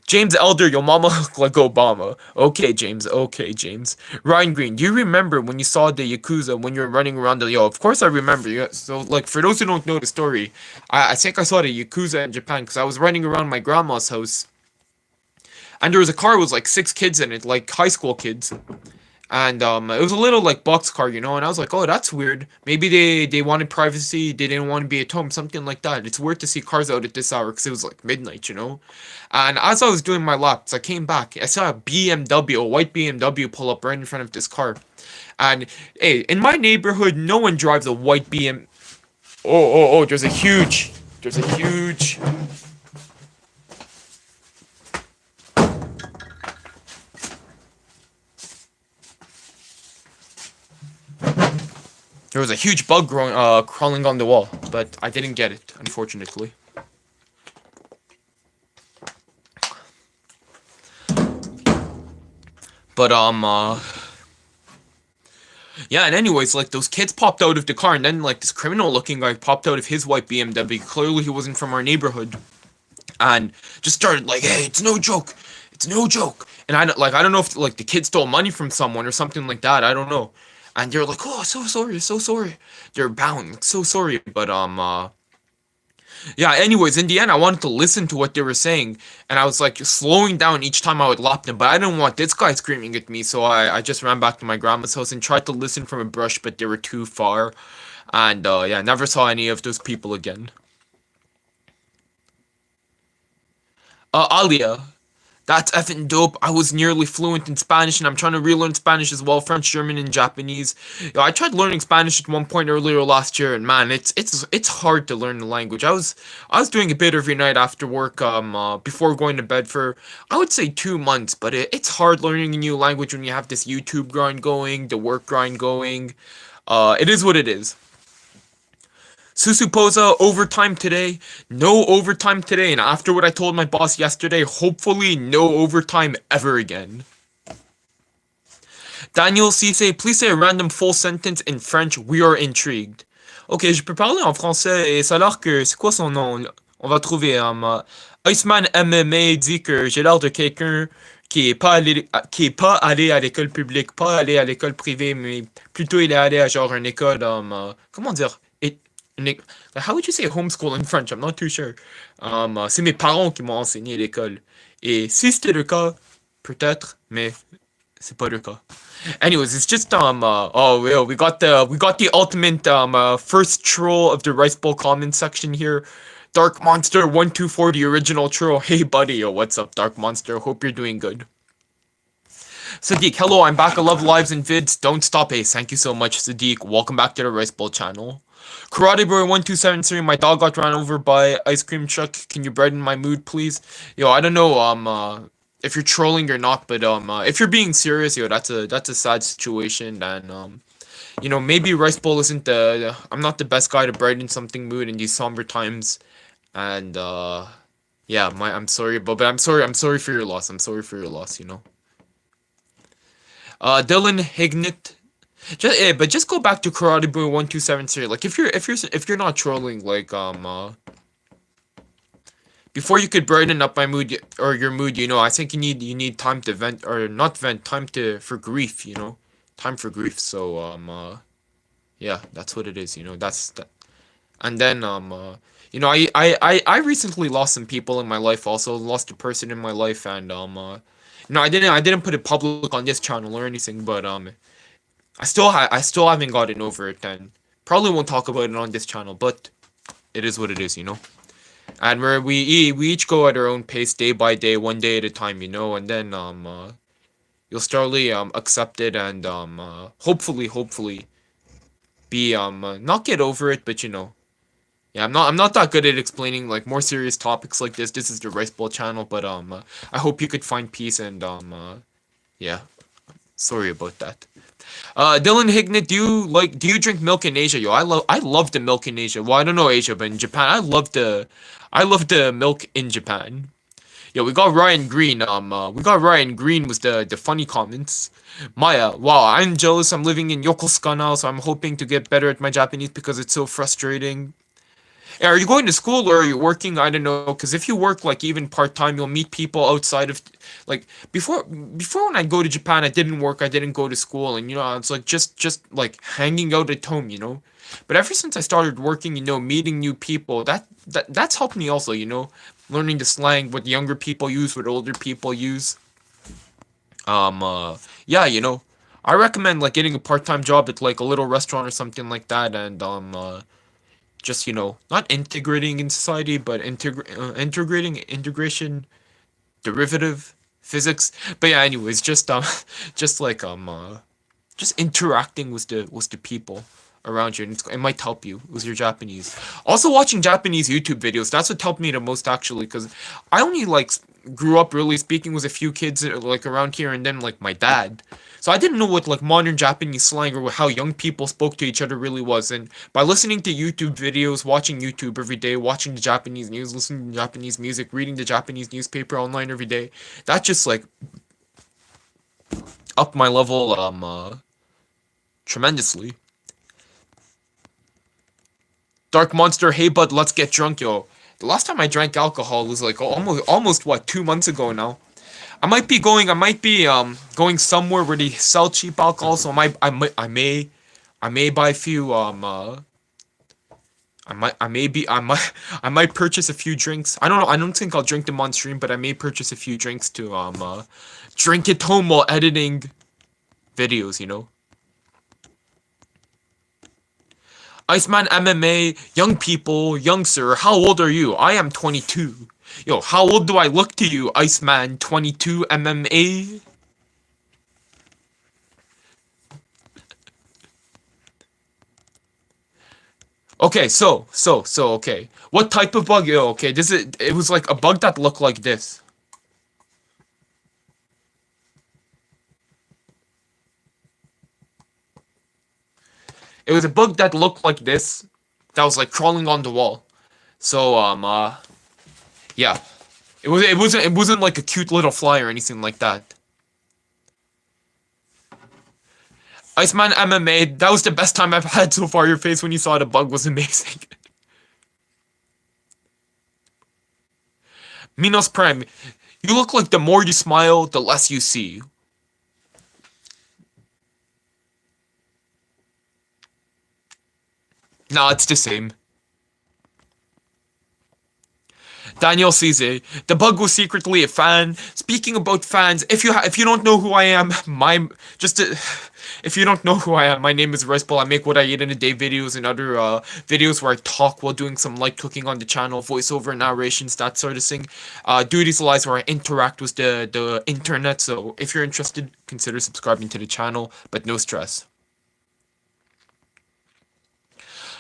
James Elder, your mama look like Obama. Okay, James. Okay, James. Ryan Green, do you remember when you saw the Yakuza when you were running around the... Yo, of course I remember. Yeah, so, like, for those who don't know the story, I think I saw the Yakuza in Japan because I was running around my grandma's house. And there was a car with, like, 6 kids in it, like, high school kids. And it was a little like boxcar, and I was like, oh, that's weird. Maybe they wanted privacy, they didn't want to be at home, something like that. It's weird to see cars out at this hour because it was like midnight. And as I was doing my laps, I came back. I saw a white BMW pull up right in front of this car. And hey, in my neighborhood, no one drives a white BM. Oh, there's a huge. There was a huge bug crawling on the wall, but I didn't get it, unfortunately. But yeah, and anyways, like those kids popped out of the car, and then like this criminal-looking guy popped out of his white BMW. Clearly, he wasn't from our neighborhood, and just started like, "Hey, it's no joke, it's no joke." And I don't know if like the kid stole money from someone or something like that. I don't know. And they're like, oh, so sorry, so sorry. They're bowing, like, so sorry. But, yeah, anyways, in the end, I wanted to listen to what they were saying. And I was, like, slowing down each time I would lap them. But I didn't want this guy screaming at me. So I just ran back to my grandma's house and tried to listen from a brush, but they were too far. And, yeah, never saw any of those people again. Alia. That's effing dope. I was nearly fluent in Spanish, and I'm trying to relearn Spanish as well, French, German, and Japanese. Yo, I tried learning Spanish at one point earlier last year, and man, it's hard to learn the language. I was doing a bit every night after work, before going to bed for I would say 2 months, but it's hard learning a new language when you have this YouTube grind going, the work grind going. It is what it is. Susuposa, overtime today. No overtime today, and after what I told my boss yesterday, hopefully no overtime ever again. Daniel Cisse, please say a random full sentence in French. We are intrigued. Ok, je peux parler en français et ça a l'air que... C'est quoi son nom? On va trouver. Iceman MMA dit que j'ai l'air de quelqu'un qui est pas allé à l'école publique, pas allé à l'école privée, mais plutôt il est allé à genre une école, comment dire, how would you say homeschool in French? I'm not too sure. C'est mes parents qui m'ont enseigné l'école. Et si c'était le cas, peut-être, mais c'est pas le cas. Anyways, it's just oh yeah, we got the ultimate first troll of the Rice Bowl comment section here. Dark Monster 124, the original troll. Hey buddy, yo, what's up, Dark Monster? Hope you're doing good. Sadiq, hello, I'm back. I love lives and vids. Don't stop, Ace. Thank you so much, Sadiq. Welcome back to the Rice Bowl channel. Karate Boy 1273, my dog got run over by ice cream truck. Can you brighten my mood, please? Yo, I don't know, if you're trolling or not, but if you're being serious, yo, that's a sad situation, and maybe Rice Bowl isn't I'm not the best guy to brighten something mood in these somber times, and yeah, I'm sorry, but I'm sorry for your loss. I'm sorry for your loss. Dylan Hignett. Just go back to Karate Boy 1273. Like if you're not trolling, like before you could brighten up my mood or your mood, I think you need time to vent, or not vent, time to for grief. Time for grief. So yeah, that's what it is. That's that. And then I recently lost some people in my life. Also lost a person in my life, and no, I didn't put it public on this channel or anything, but I still haven't gotten over it, and probably won't talk about it on this channel, but it is what it is. And we each go at our own pace, day by day, one day at a time. And then you'll slowly accept it, and hopefully be not get over it, but yeah, I'm not that good at explaining like more serious topics like this. This is the Rice Bowl channel, but I hope you could find peace, and yeah, sorry about that. Dylan Hignett, do you drink milk in Asia? Yo, I love the milk in Asia. Well, I don't know Asia, but in Japan, I love the milk in Japan. Yo, we got Ryan Green was the funny comments. Maya, wow, I'm jealous. I'm living in Yokosuka now, so I'm hoping to get better at my Japanese because it's so frustrating. Hey, are you going to school or are you working? I don't know, because if you work like even part time, you'll meet people outside of like before when I go to Japan, I didn't work, I didn't go to school, and it's like just like hanging out at home. But ever since I started working, meeting new people, that's helped me also. Learning the slang, what younger people use, what older people use. Yeah, I recommend like getting a part-time job at like a little restaurant or something like that, and just not integrating in society, but integrating, integration, derivative, physics. But yeah, anyways, just just like just interacting with the people around you, and it might help you with your Japanese. Also, watching Japanese YouTube videos, that's what helped me the most, actually, because I only like grew up really speaking with a few kids like around here, and then like my dad. So I didn't know what like modern Japanese slang or how young people spoke to each other really was. And by listening to YouTube videos, watching YouTube every day, watching the Japanese news, listening to Japanese music, reading the Japanese newspaper online every day, that just like upped my level tremendously. Dark Monster, hey bud, let's get drunk, yo. The last time I drank alcohol was like almost what, 2 months ago now. I might be going somewhere where they sell cheap alcohol, so I may buy a few I might purchase a few drinks. I don't know. I don't think I'll drink them on stream, but I may purchase a few drinks to drink at home while editing videos. Iceman MMA, young people, young sir, how old are you? I am 22. Yo, how old do I look to you, Iceman 22 MMA? Okay, okay. What type of bug? Yo, okay, it was like a bug that looked like this. It was a bug that looked like this, that was like crawling on the wall. So, yeah. It wasn't like a cute little fly or anything like that. Iceman MMA, that was the best time I've had so far. Your face when you saw the bug was amazing. Minos Prime, you look like the more you smile, the less you see. Nah, it's the same. Daniel Cisse, the bug was secretly a fan. Speaking about fans, if you don't know who I am, if you don't know who I am, my name is Riceball. I make what I eat in a day videos and other videos where I talk while doing some light cooking on the channel, voiceover narrations, that sort of thing. Duties lives where I interact with the internet. So if you're interested, consider subscribing to the channel, but no stress.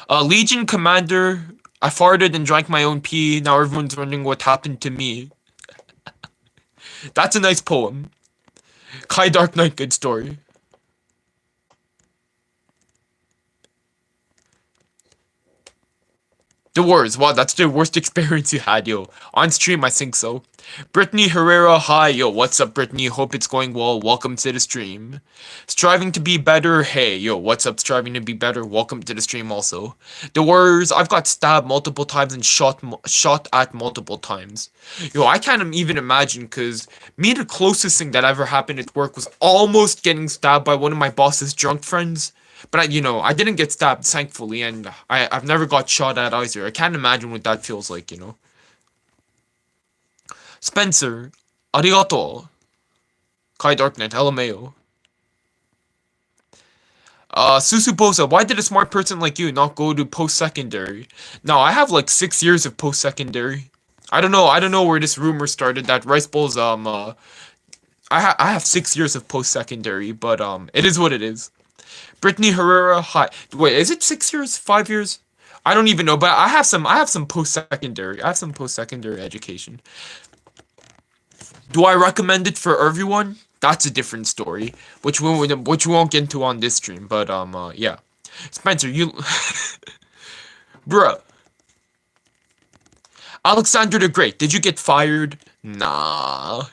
Legion Commander, I farted and drank my own pee. Now everyone's wondering what happened to me. That's a nice poem. Kai Dark Knight, good story. The worst. Wow, that's the worst experience you had, yo. On stream, I think so. Brittany Herrera, hi, yo. What's up, Brittany? Hope it's going well. Welcome to the stream. Striving to be better, hey, yo. What's up, striving to be better? Welcome to the stream also. The worst. I've got stabbed multiple times and shot at multiple times. Yo, I can't even imagine, because me, the closest thing that ever happened at work was almost getting stabbed by one of my boss's drunk friends. But I didn't get stabbed, thankfully, and I've never got shot at either. I can't imagine what that feels like. Spencer, arigato. Kai Darknet, LMAO. Susuposa, why did a smart person like you not go to post-secondary? No, I have like 6 years of post-secondary. I don't know where this rumor started that Rice Bowl's, I have 6 years of post-secondary, but, it is what it is. Brittany Herrera, hi. Wait, is it 6 years? 5 years? I don't even know, but I have some post-secondary. I have some post-secondary education. Do I recommend it for everyone? That's a different story, which we won't get into on this stream. But yeah, Spencer, you, bruh. Alexander the Great, did you get fired? Nah.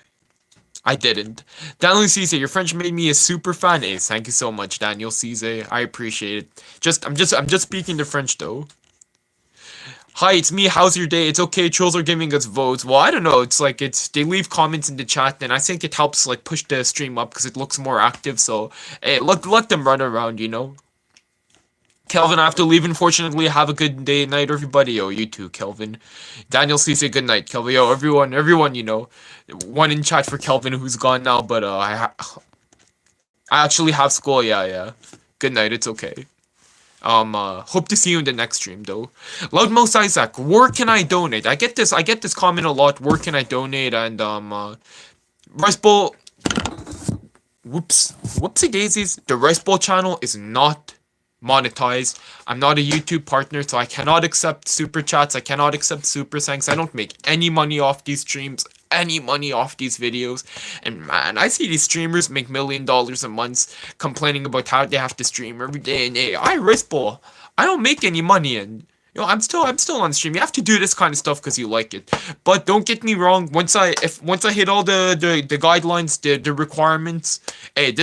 I didn't. Daniel Cisse, your French made me a super fan. Ace, thank you so much, Daniel Cisse. I appreciate it. I'm just speaking the French though. Hi, it's me. How's your day? It's okay. Trolls are giving us votes. Well, I don't know. It's like they leave comments in the chat, and I think it helps like push the stream up because it looks more active. So, hey, let them run around. Kelvin, I have to leave. Unfortunately, have a good day, night, everybody. Yo, you too, Kelvin. Daniel Cisse, good night, Kelvin. Yo, everyone. One in chat for Kelvin who's gone now, but I actually have school. Yeah. Good night. It's okay. Hope to see you in the next stream though. Loudmouse Isaac, where can I donate? I get this comment a lot. Where can I donate? And Rice Bowl. Whoopsie daisies. The Rice Bowl channel is not monetized. I'm not a YouTube partner, so I cannot accept super chats. I cannot accept super thanks. I don't make any money off these streams, any money off these videos. And man, I see these streamers make $1 million a month complaining about how they have to stream every day. And hey, I Rice Bowl. I don't make any money, and I'm still on stream. You have to do this kind of stuff because you like it. But don't get me wrong. Once I hit all the guidelines, the requirements, hey,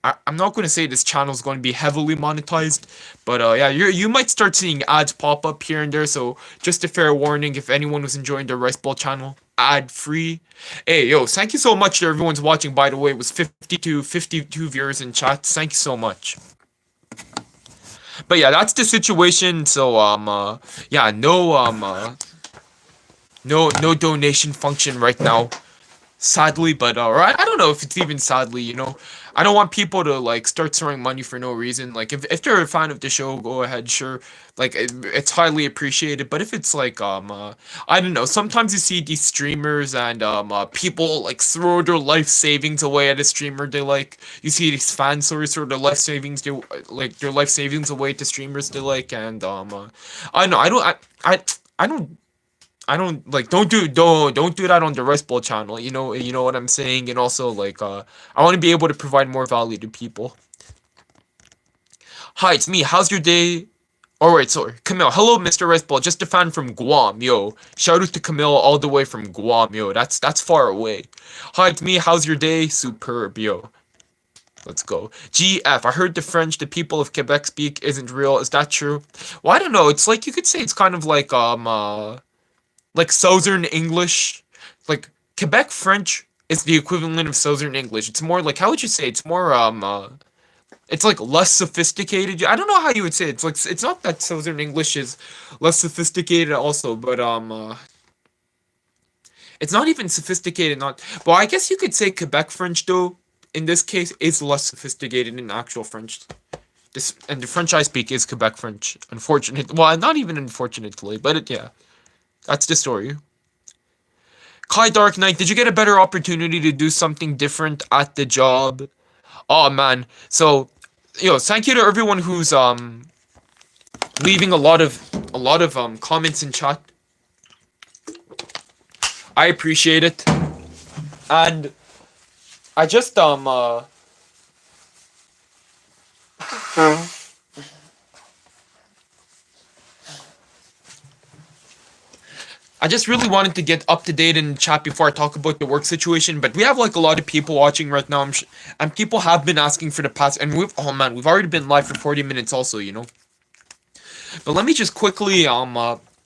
I'm not going to say this channel is going to be heavily monetized, but yeah, you might start seeing ads pop up here and there. So just a fair warning, if anyone was enjoying the Rice Ball channel, ad free. Hey, yo, thank you so much to everyone's watching. By the way, it was 52 viewers in chat. Thank you so much. But yeah, that's the situation. So yeah, no donation function right now, sadly. But I don't know if it's even sadly. I don't want people to like start throwing money for no reason. Like if they're a fan of the show, go ahead, sure. Like it's highly appreciated. But if it's like I don't know, sometimes you see these streamers and people like throw their life savings away at a streamer they like. You see these fans throw their life savings away to streamers they like, and I don't know, I don't like don't do that on the Rice Bowl channel. You know what I'm saying? And also like I want to be able to provide more value to people. Hi, it's me. How's your day? Alright, sorry. Camille. Hello, Mr. Rice Bowl. Just a fan from Guam, yo. Shout out to Camille all the way from Guam, yo. That's far away. Hi, it's me. How's your day? Superb, yo. Let's go. GF. I heard the people of Quebec speak isn't real. Is that true? Well, I don't know. It's like you could say it's kind of like like Southern English, like Quebec French is the equivalent of Southern English. It's more like, how would you say? It's more it's like less sophisticated. I don't know how you would say it. It's like it's not that Southern English is less sophisticated also, but it's not even sophisticated. Not well. I guess you could say Quebec French though. In this case, is less sophisticated than actual French. This and the French I speak is Quebec French. Unfortunate. Well, not even unfortunately, but yeah, that's the story. Kai Dark Knight, did you get a better opportunity to do something different at the job? Oh man. So, thank you to everyone who's leaving a lot of comments in chat. I appreciate it. And I just I just really wanted to get up to date in chat before I talk about the work situation, but we have like a lot of people watching right now, and people have been asking for the past, and we've already been live for 40 minutes also. But let me just quickly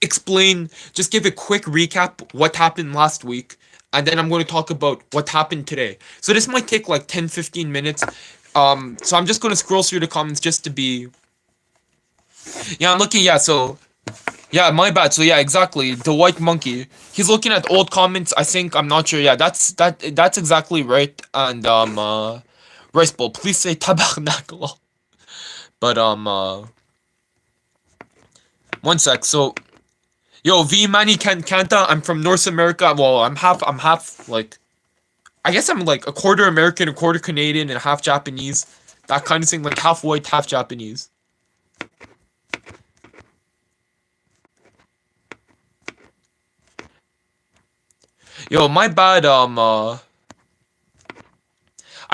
explain, just give a quick recap what happened last week, and then I'm going to talk about what happened today. So this might take like 10-15 minutes. So I'm just going to scroll through the comments just to be. Yeah, I'm looking. Yeah, so yeah, my bad. So yeah, exactly. The white monkey. He's looking at old comments. I think I'm not sure. Yeah, that's exactly right. And Rice Bowl, please say tabernacle. But one sec. So yo, V Manny Canta. I'm from North America. Well, I'm half like, I guess I'm like a quarter American, a quarter Canadian, and half Japanese. That kind of thing, like half white, half Japanese. Yo, my bad. I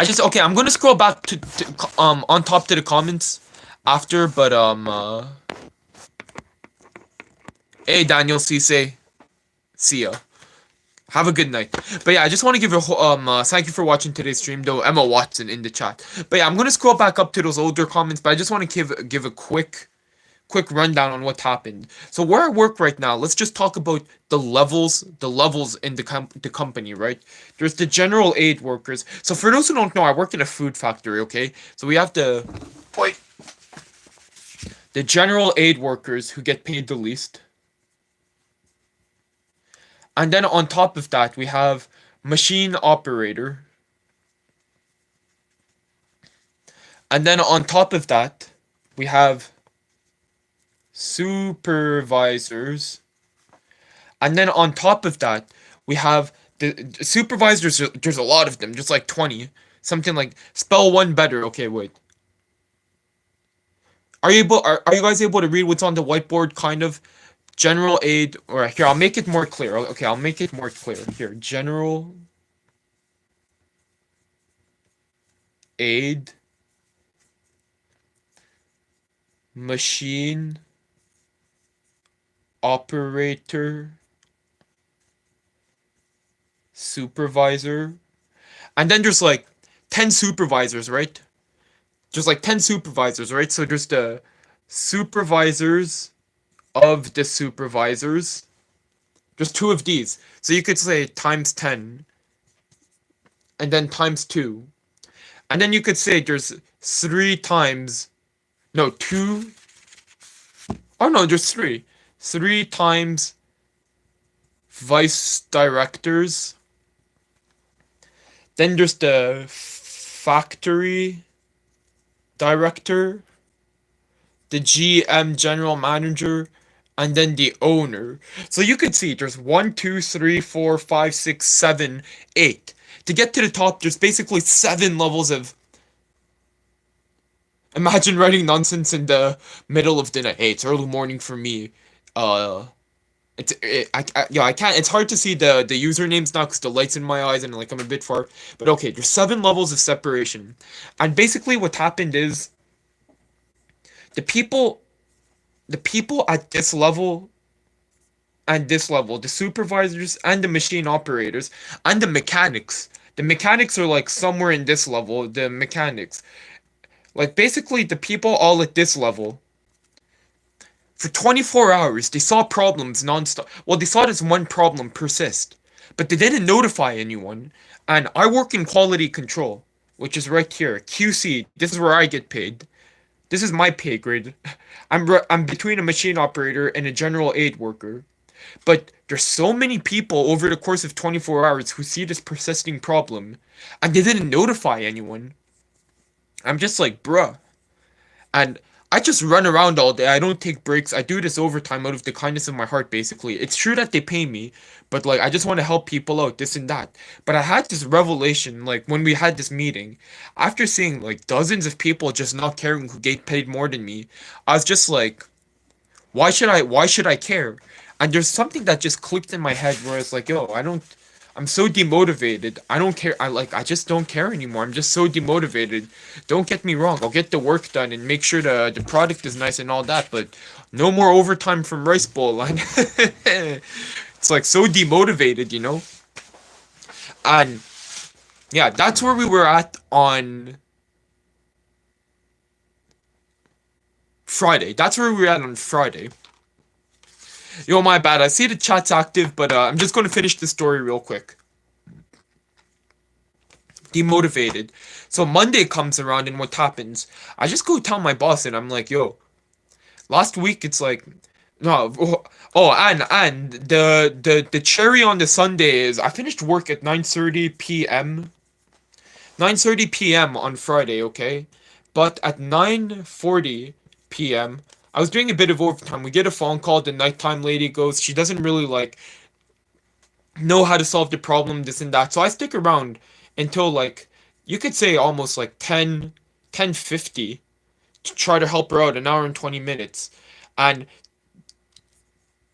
just okay. I'm gonna scroll back to on top to the comments after, but hey Daniel Cisse, see ya. Have a good night. But yeah, I just want to give thank you for watching today's stream though. Emma Watson in the chat. But yeah, I'm gonna scroll back up to those older comments, but I just want to give a quick rundown on what happened. So where I work right now, let's just talk about the levels in the company, right? There's the general aid workers. So for those who don't know, I work in a food factory, okay? So we have wait, the general aid workers who get paid the least. And then on top of that, we have machine operator. And then on top of that, we have supervisors. And then on top of that, we have the supervisors. There's a lot of them, just like 20. Something like, spell one better. Okay, wait. Are you guys able to read what's on the whiteboard, kind of? General aid, or here, I'll make it more clear. Okay, I'll make it more clear. Here, general aid, machine operator, supervisor, and then there's like 10 supervisors, right? There's like 10 supervisors, right? So there's the supervisors of the supervisors. There's two of these. So you could say times 10, and then times 2. And then you could say there's 3 times, no, 2. Oh no, there's 3. 3 times vice directors. Then there's the factory director, the GM general manager, and then the owner. So you could see there's 1, 2, 3, 4, 5, 6, 7, 8. To get to the top, there's basically 7 levels of. Imagine writing nonsense in the middle of the night. Hey, it's early morning for me. Uh, I can't. It's hard to see the usernames now because the light's in my eyes and like I'm a bit far. But okay, there's 7 levels of separation, and basically what happened is the people, the people at this level and this level, the supervisors and the machine operators and the mechanics. The mechanics are like somewhere in this level. The mechanics, like basically the people all at this level. For 24 hours, they saw problems nonstop. Well, they saw this one problem persist, but they didn't notify anyone. And I work in quality control, which is right here, QC. This is where I get paid. This is my pay grade. I'm between a machine operator and a general aid worker. But there's so many people over the course of 24 hours who see this persisting problem, and they didn't notify anyone. I'm just like, bruh. And I just run around all day. I don't take breaks. I do this overtime out of the kindness of my heart, basically. It's true that they pay me, but like I just want to help people out, this and that. But I had this revelation, like when we had this meeting, after seeing like dozens of people just not caring who get paid more than me, I was just like, why should I care? And there's something that just clicked in my head where it's like, yo, I'm so demotivated. I don't care. I just don't care anymore. I'm just so demotivated. Don't get me wrong. I'll get the work done and make sure the product is nice and all that, but no more overtime from Rice Bowl line. It's like so demotivated, you know? And yeah, that's where we were at on Friday. That's where we were at on Friday. Yo, my bad. I see the chat's active, but I'm just going to finish the story real quick. Demotivated. So Monday comes around, and what happens? I just go tell my boss, and I'm like, yo, last week it's like, no, and the cherry on the Sunday is I finished work at 9:30 p.m. 9:30 p.m. on Friday, okay? But at 9:40 p.m., I was doing a bit of overtime. We get a phone call, the nighttime lady goes, she doesn't really like know how to solve the problem, this and that. So I stick around until like you could say almost like 10:50 to try to help her out, an hour and 20 minutes. And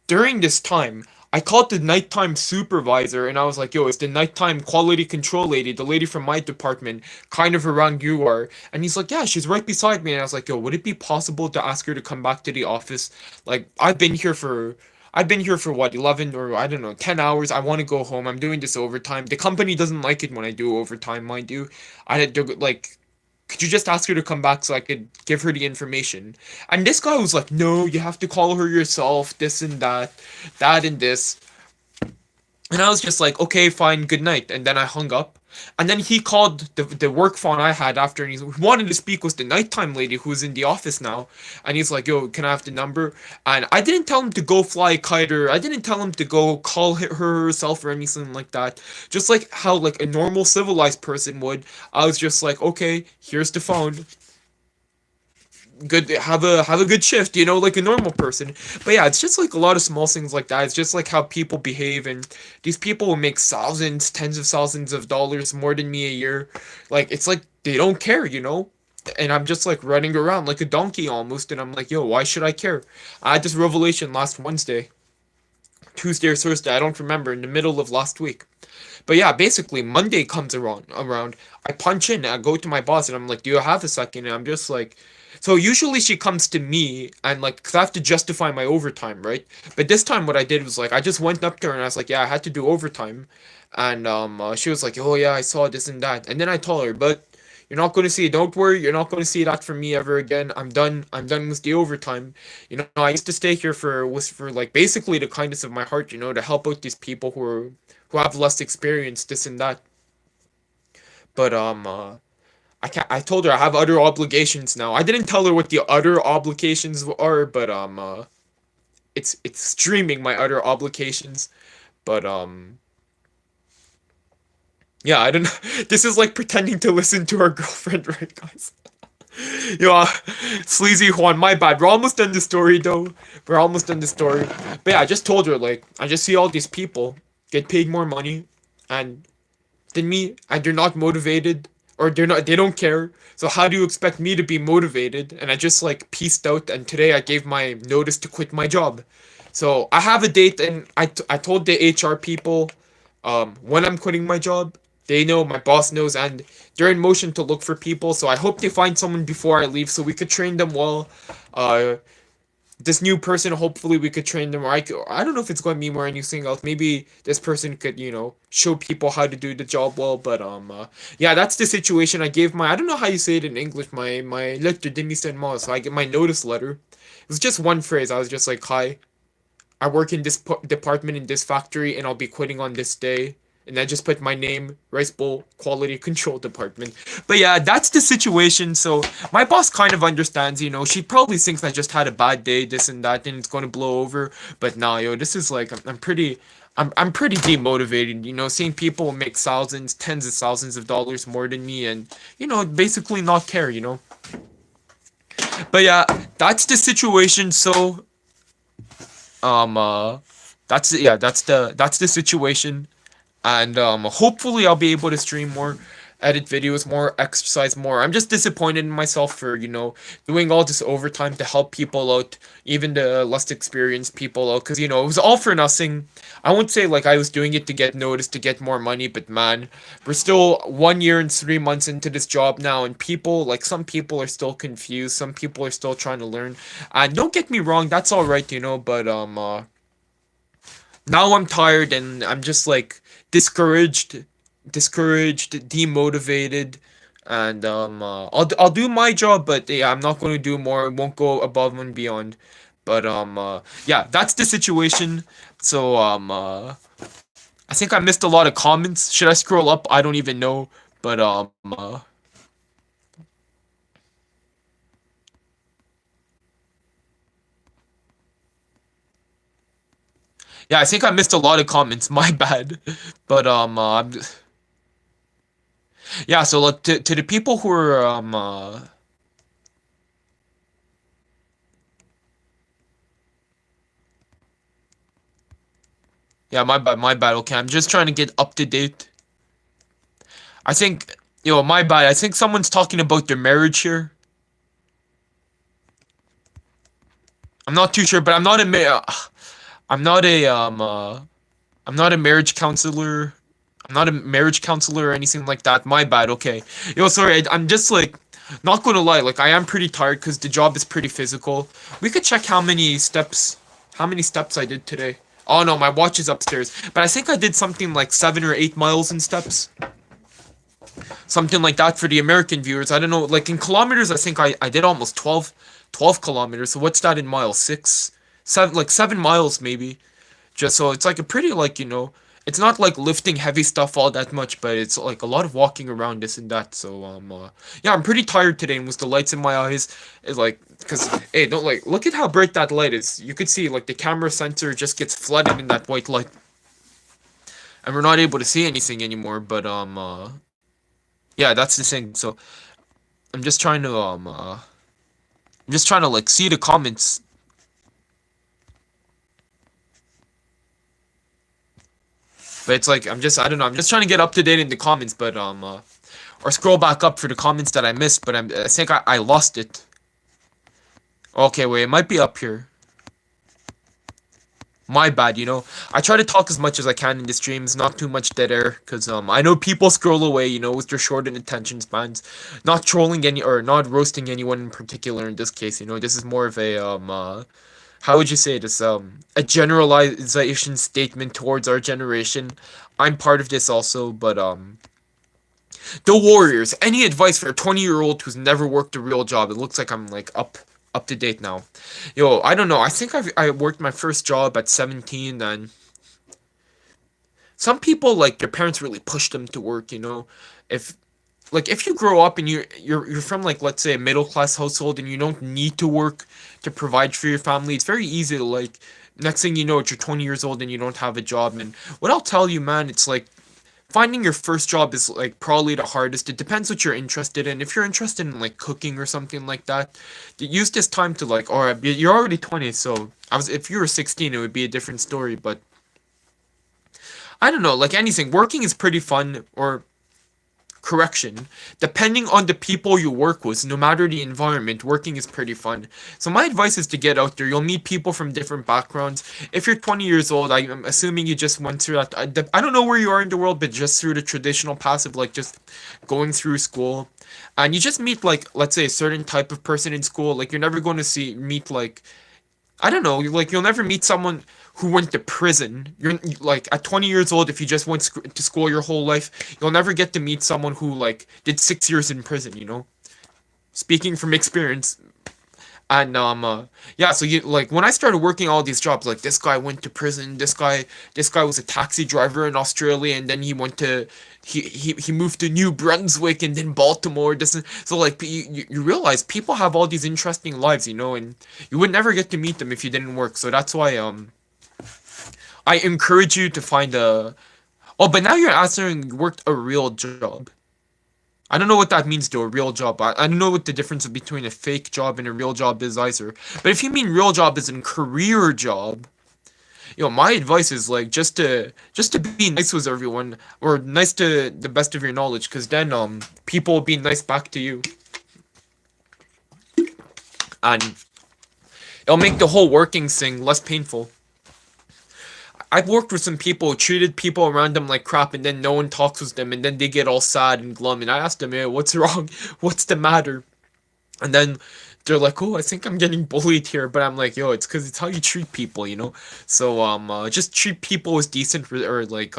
during this time, I called the nighttime supervisor and I was like, yo, is the nighttime quality control lady, the lady from my department, kind of around you are? And he's like, yeah, she's right beside me. And I was like, yo, would it be possible to ask her to come back to the office? Like, I've been here for what, 11 or I don't know, 10 hours. I want to go home. I'm doing this overtime. The company doesn't like it when I do overtime, mind you. I had to, like, could you just ask her to come back so I could give her the information? And this guy was like, no, you have to call her yourself, this and that, that and this. And I was just like, okay, fine, good night. And then I hung up. And then he called the work phone I had after, and he wanted to speak with the nighttime lady who's in the office now. And he's like, yo, can I have the number? And I didn't tell him to go fly a kite, or I didn't tell him to go call her herself or anything like that. Just like how like a normal civilized person would. I was just like, okay, here's the phone, good, have a good shift, like a normal person. But yeah, it's just like a lot of small things like that. It's just like how people behave, and these people will make thousands, tens of thousands of dollars more than me a year. Like it's like they don't care. And I'm just like running around like a donkey almost, and I'm like, yo, why should I care? I had this revelation last Wednesday, Tuesday or Thursday, I don't remember, in the middle of last week. But yeah, basically Monday comes around. I punch in, I go to my boss and I'm like, do you have a second? And I'm just like, so usually she comes to me and like, cause I have to justify my overtime, right? But this time what I did was like, I just went up to her and I was like, yeah, I had to do overtime. And she was like, oh yeah, I saw this and that. And then I told her, but you're not going to see, don't worry, you're not going to see that from me ever again. I'm done with the overtime. I used to stay here for like basically the kindness of my heart, to help out these people who have less experience, this and that. But I can't. I told her I have other obligations now. I didn't tell her what the other obligations are, but it's streaming my other obligations. But yeah, I don't know. This is like pretending to listen to our girlfriend, right, guys? Yeah, sleazy Juan, my bad. We're almost done the story though. We're almost done the story. But yeah, I just told her like I just see all these people get paid more money and than me, and they're not motivated, or they don't care. So how do you expect me to be motivated? And I just like pieced out, and today I gave my notice to quit my job. So I have a date, and I told the HR people when I'm quitting my job. They know, my boss knows, and they're in motion to look for people. So I hope they find someone before I leave so we could train them well. Uh, this new person, hopefully we could train them, or I don't know if it's going to be more anything else. Maybe this person could, show people how to do the job well. But yeah, that's the situation. I gave my, I don't know how you say it in English, my lettre de mise en main. So I get my notice letter, was just one phrase. I was just like, "Hi, I work in this department in this factory, and I'll be quitting on this day." And I just put my name, Rice Bowl Quality Control Department. But yeah, that's the situation. So my boss kind of understands, you know, she probably thinks I just had a bad day, this and that, and it's going to blow over. But nah, yo, this is like, I'm pretty demotivated, you know, seeing people make thousands, tens of thousands of dollars more than me and, you know, basically not care, you know. But yeah, that's the situation. So, um, uh, that's the situation. And hopefully I'll be able to stream more, edit videos more, exercise more. I'm just disappointed in myself for, you know, doing all this overtime to help people out, even the less experienced people out, because, you know, it was all for nothing. I won't say like I was doing it to get noticed, to get more money, but man, we're still 1 year and 3 months into this job now, and people, like some people are still confused, some people are still trying to learn. And don't get me wrong, that's all right, you know, but now I'm tired and I'm just like discouraged, demotivated, and I'll do my job, but yeah, I'm not going to do more. I won't go above and beyond. But yeah, that's the situation. So I think I missed a lot of comments. Should I scroll up? I don't even know. But yeah, I think I missed a lot of comments. My bad. But yeah. So like, to the people who are yeah, my bad, my bad. Okay, I'm just trying to get up to date. I think, yo, my bad. I think someone's talking about their marriage here. I'm not too sure, but I'm not a I'm not a marriage counselor. I'm not a marriage counselor or anything like that. My bad. Okay. Yo, sorry. I'm just like not gonna lie. Like I am pretty tired because the job is pretty physical. We could check how many steps I did today. Oh no, my watch is upstairs. But I think I did something like 7 or 8 miles in steps. Something like that for the American viewers. I don't know, like in kilometers, I think I did almost 12 kilometers. So what's that in miles? 7 miles maybe. Just so it's like a pretty like, you know, it's not like lifting heavy stuff all that much, but it's like a lot of walking around this and that. So yeah, I'm pretty tired today, and with the lights in my eyes, it's like, cause hey, don't like look at how bright that light is. You could see like the camera sensor just gets flooded in that white light, and we're not able to see anything anymore. But yeah, that's the thing. So I'm just trying to I'm just trying to like see the comments. But it's like I don't know, I'm just trying to get up to date in the comments, but or scroll back up for the comments that I missed, but I think I lost it. Okay, wait, it might be up here. My bad, you know. I try to talk as much as I can in the streams, not too much dead air, cause I know people scroll away, you know, with their short attention spans. Not trolling any or not roasting anyone in particular in this case, you know. This is more of a how would you say this? A generalization statement towards our generation. I'm part of this also, but the Warriors. Any advice for a 20-year-old who's never worked a real job? It looks like I'm like up to date now. Yo, I don't know. I think I worked my first job at 17, and some people like their parents really push them to work, you know. If like if you grow up and you're from like let's say a middle class household and you don't need to work to provide for your family, it's very easy to like next thing you know you're 20 years old and you don't have a job. And what I'll tell you, man, it's like finding your first job is like probably the hardest. It depends what you're interested in. If you're interested in like cooking or something like that, use this time to like, or you're already 20, so I was if you were 16 it would be a different story. But I don't know, like anything, working is pretty fun. Or correction, depending on the people you work with, no matter the environment, working is pretty fun. So my advice is to get out there. You'll meet people from different backgrounds. If you're 20 years old, I'm assuming you just went through that. I don't know where you are in the world, but just through the traditional path of like just going through school, and you just meet like let's say a certain type of person in school. Like you're never going to meet like I don't know, like you'll never meet someone who went to prison. You're like at 20 years old, if you just went to school your whole life, you'll never get to meet someone who like did 6 years in prison, you know? Speaking from experience. And yeah, so you like when I started working all these jobs, like this guy went to prison, this guy was a taxi driver in Australia, and then he went to he moved to New Brunswick and then Baltimore. This so like you realize people have all these interesting lives, and you would never get to meet them if you didn't work. So that's why I encourage you to find a. Oh, but now you're answering worked a real job. I don't know what that means to a real job. I don't know what the difference between a fake job and a real job is either. But if you mean real job as in career job, my advice is like just to be nice with everyone or nice to the best of your knowledge, because then people will be nice back to you, and it'll make the whole working thing less painful. I've worked with some people who treated people around them like crap, and then no one talks with them, and then they get all sad and glum. And I asked them, "Hey, what's wrong? What's the matter?" And then they're like, "Oh, I think I'm getting bullied here." But I'm like, "Yo, it's because it's how you treat people." So just treat people with decent or like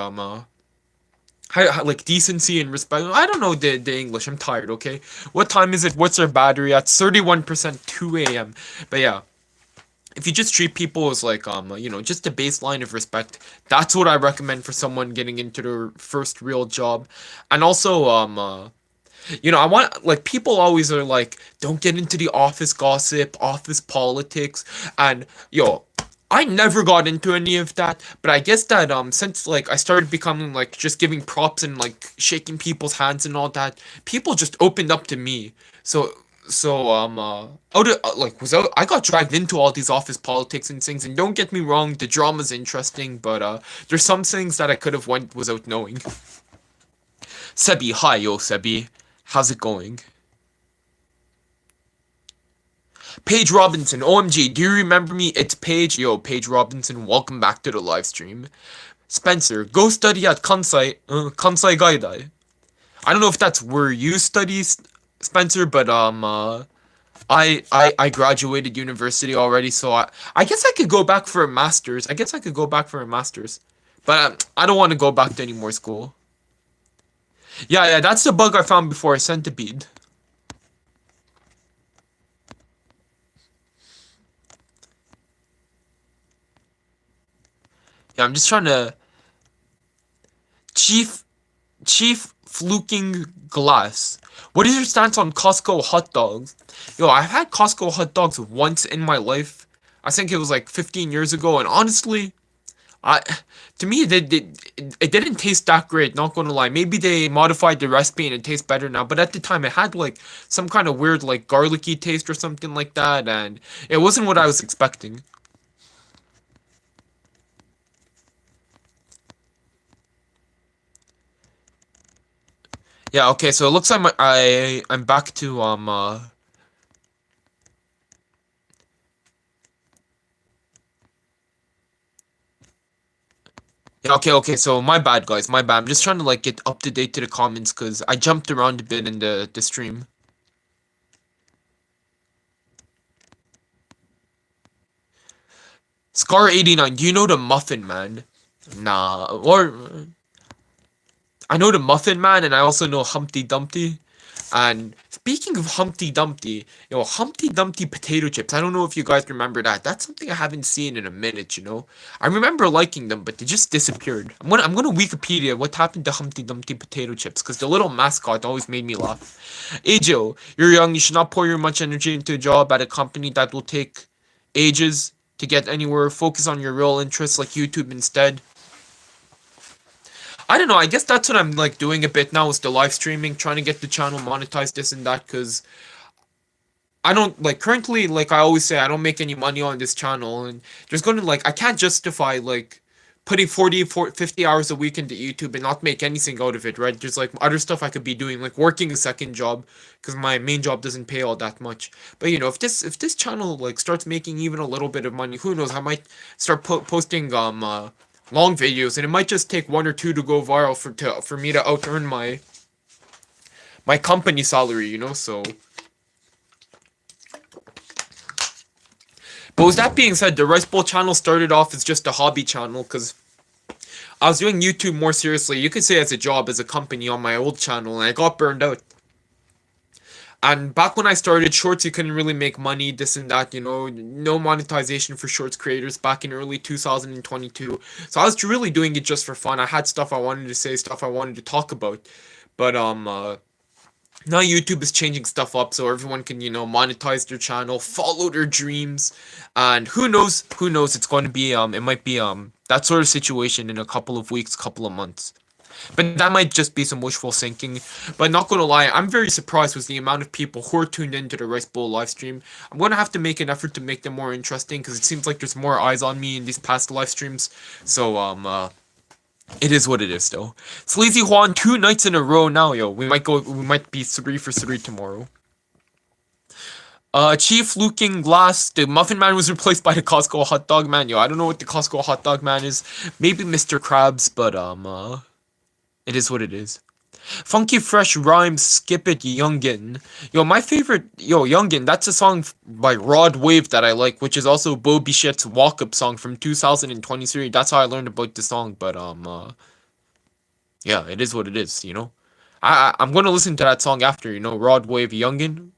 like decency and respect. I don't know the English. I'm tired. Okay, what time is it? What's our battery at? 31%, 2 a.m. But yeah, if you just treat people as like just a baseline of respect, that's what I recommend for someone getting into their first real job. And also I want like people always are like, don't get into the office gossip, office politics, and I never got into any of that, but I guess that since like I started becoming like just giving props and like shaking people's hands and all that, people just opened up to me. So out of, like was out, I got dragged into all these office politics and things, and don't get me wrong, the drama's interesting, but there's some things that I could have went without knowing. Sebi, hi yo Sebi, how's it going? Paige Robinson, OMG, do you remember me? It's Paige. Yo, Paige Robinson, welcome back to the live stream. Spencer, go study at Kansai Gaidai. I don't know if that's where you study, Spencer, but I graduated university already, so I guess I could go back for a master's. I guess I could go back for a master's, but I don't want to go back to any more school. Yeah, that's the bug I found before I centipede. Yeah, I'm just trying to Chief Chief Fluking Glass. What is your stance on Costco hot dogs? Yo, I've had Costco hot dogs once in my life. I think it was like 15 years ago, and honestly, I to me it didn't taste that great, not gonna lie. Maybe they modified the recipe and it tastes better now, but at the time it had like some kind of weird like garlicky taste or something like that, and it wasn't what I was expecting. Yeah, okay, so it looks like I'm back to yeah, okay, so my bad guys, my bad. I'm just trying to like get up to date to the comments because I jumped around a bit in the stream. Scar 89, do you know the Muffin Man? Nah, or I know the Muffin Man and I also know Humpty Dumpty. And speaking of Humpty Dumpty, Humpty Dumpty potato chips. I don't know if you guys remember that. That's something I haven't seen in a minute. I remember liking them, but they just disappeared. I'm gonna Wikipedia what happened to Humpty Dumpty potato chips because the little mascot always made me laugh. Hey Joe, you're young. You should not pour your much energy into a job at a company that will take ages to get anywhere. Focus on your real interests like YouTube instead. I don't know. I guess that's what I'm like doing a bit now is the live streaming, trying to get the channel monetized, this and that. Because I don't like currently, like I always say, I don't make any money on this channel, and there's gonna like I can't justify like putting 50 hours a week into YouTube and not make anything out of it, right? There's like other stuff I could be doing, like working a second job, because my main job doesn't pay all that much. But if this channel like starts making even a little bit of money, who knows? I might start posting long videos, and it might just take one or two to go viral for me to out earn my company salary. So. But with that being said, the Rice Bowl channel started off as just a hobby channel because I was doing YouTube more seriously. You could say as a job, as a company on my old channel, and I got burned out. And back when I started shorts, you couldn't really make money, this and that, no monetization for shorts creators back in early 2022. So I was really doing it just for fun. I had stuff I wanted to say, stuff I wanted to talk about. But now YouTube is changing stuff up so everyone can, monetize their channel, follow their dreams, and who knows, it's going to be it might be that sort of situation in a couple of weeks, couple of months. But that might just be some wishful thinking. But not gonna lie, I'm very surprised with the amount of people who are tuned into the Rice Bowl live stream. I'm gonna have to make an effort to make them more interesting because it seems like there's more eyes on me in these past live streams. So it is what it is though. Sleazy Juan 2 nights in a row now, yo. We might be 3 for 3 tomorrow. Chief Looking Glass, the Muffin Man was replaced by the Costco Hot Dog Man, yo. I don't know what the Costco Hot Dog Man is. Maybe Mr. Krabs, but it is what it is. Funky Fresh Rhymes, Skip It Youngin. Yo, my favorite, Youngin, that's a song by Rod Wave that I like, which is also Bo Bichette's walk-up song from 2023. That's how I learned about the song, but, yeah, it is what it is. I'm gonna listen to that song after, Rod Wave Youngin.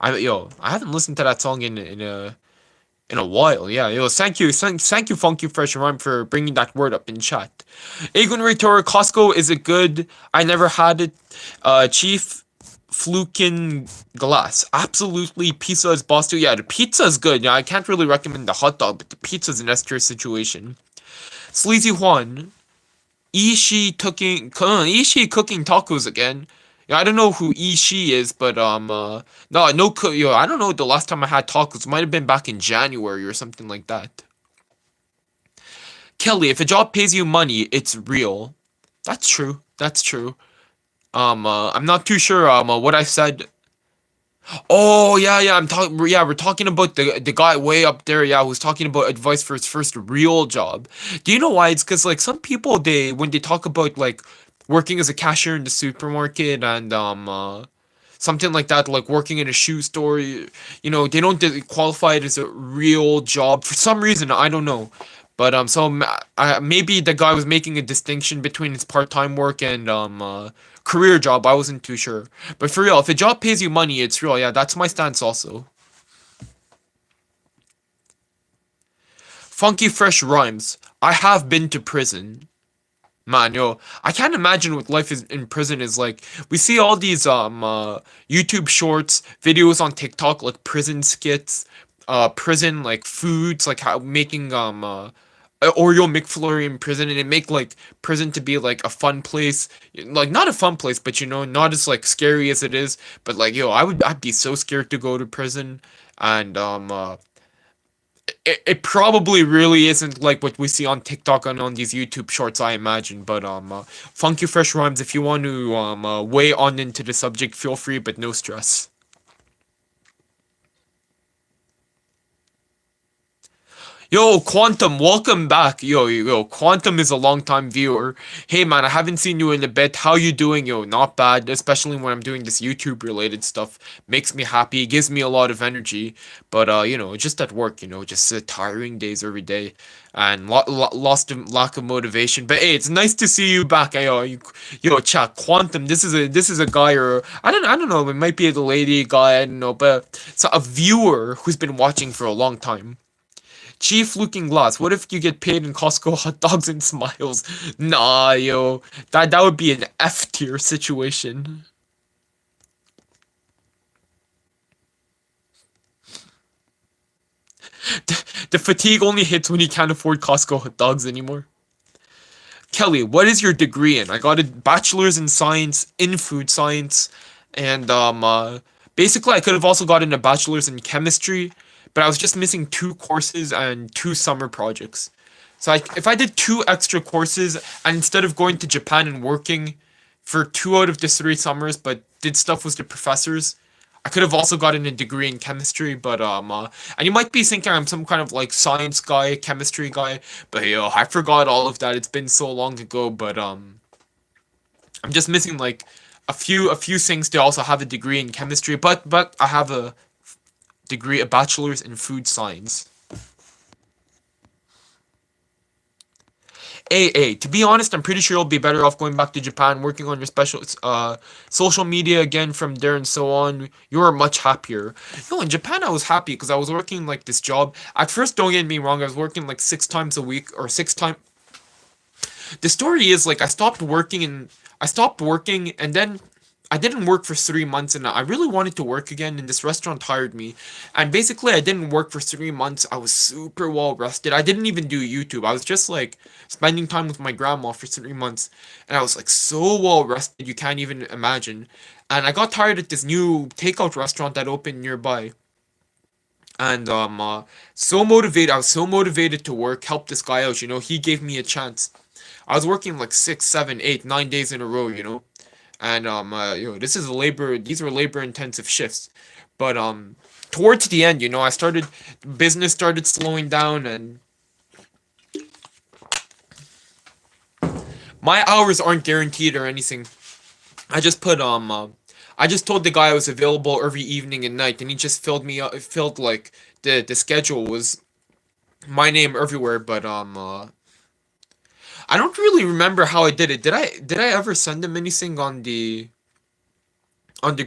I haven't listened to that song in a while. Yeah, thank you, Funky Fresh Rhyme, for bringing that word up in chat. Aegon Reitor, Costco, is it good? I never had it. Chief Flukin Glass, absolutely. Pizza is boss too. Yeah, the pizza is good. Yeah, I can't really recommend the hot dog, but the pizza's an S tier situation. Sleazy Juan, Ishi cooking tacos again. Yeah, I don't know who Ishi is, but no, I don't know the last time I had tacos. Might have been back in January or something like that. Kelly, if a job pays you money, it's real. That's true. That's true. I'm not too sure what I said. Oh yeah, I'm talking. Yeah, we're talking about the guy way up there. Yeah, who's talking about advice for his first real job. Do you know why? It's because like some people, they when they talk about like working as a cashier in the supermarket and something like that, like working in a shoe store, they don't qualify it as a real job for some reason. I don't know. But maybe the guy was making a distinction between his part-time work and career job. I wasn't too sure. But for real, if a job pays you money, it's real. Yeah, that's my stance also. Funky Fresh Rhymes. I have been to prison. Man, yo, I can't imagine what life is in prison is like. We see all these YouTube shorts, videos on TikTok, like prison skits, prison like foods, like how making Oreo McFlurry in prison, and it make like prison to be like a fun place, like not a fun place, but not as like scary as it is. But like, yo, I'd be so scared to go to prison, and it probably really isn't like what we see on TikTok and on these YouTube shorts, I imagine. But Funky Fresh Rhymes, if you want to weigh on into the subject, feel free, but no stress. Yo, Quantum, welcome back. Yo, Quantum is a long-time viewer. Hey, man, I haven't seen you in a bit. How you doing? Yo, not bad, especially when I'm doing this YouTube-related stuff. Makes me happy, gives me a lot of energy. But, just at work, just tiring days every day. And lost lack of motivation. But hey, it's nice to see you back. Chat, Quantum, this is a guy, or I don't know, it might be a lady, guy, I don't know, but it's a viewer who's been watching for a long time. Chief Looking Glass, what if you get paid in Costco hot dogs and smiles? Nah, yo. That would be an F tier situation. The fatigue only hits when you can't afford Costco hot dogs anymore. Kelly, what is your degree in? I got a bachelor's in science, in food science, and basically I could have also gotten a bachelor's in chemistry, but I was just missing 2 courses and 2 summer projects. So if I did 2 extra courses, and instead of going to Japan and working for 2 out of the 3 summers, but did stuff with the professors, I could have also gotten a degree in chemistry. But and you might be thinking I'm some kind of like science guy, chemistry guy, but yo, I forgot all of that. It's been so long ago. But I'm just missing like a few things to also have a degree in chemistry. But I have a bachelor's in food science. To be honest, I'm pretty sure you'll be better off going back to Japan, working on your special social media again from there and so on. You're much happier. In Japan, I was happy because I was working like this job. At first, don't get me wrong, I was working like 6 times a week or 6 times. The story is like I stopped working and then I didn't work for 3 months and I really wanted to work again and this restaurant hired me. And basically I didn't work for 3 months. I was super well rested. I didn't even do YouTube. I was just like spending time with my grandma for 3 months. And I was like so well rested you can't even imagine. And I got tired at this new takeout restaurant that opened nearby. And so motivated. I was so motivated to work, help this guy out, he gave me a chance. I was working like 6, 7, 8, 9 days in a row, and these were labor intensive shifts. But towards the end, I started business started slowing down and my hours aren't guaranteed or anything. I just put I just told the guy I was available every evening and night and he just filled me up. It filled like the schedule was my name everywhere, but I don't really remember how I did it. Did I ever send him anything on the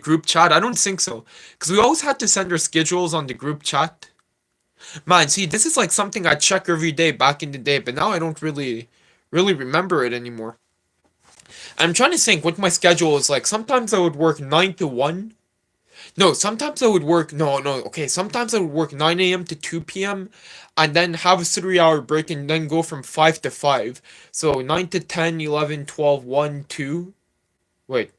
group chat? I don't think so. Because we always had to send our schedules on the group chat. Man, see, this is like something I check every day back in the day, but now I don't really remember it anymore. I'm trying to think what my schedule is like. Sometimes I would work 9 to 1. No, sometimes I would work. No, no, okay. Sometimes I would work 9 a.m. to 2 p.m. and then have a 3 hour break and then go from 5 to 5. So 9 to 10, 11, 12, 1, 2. Wait.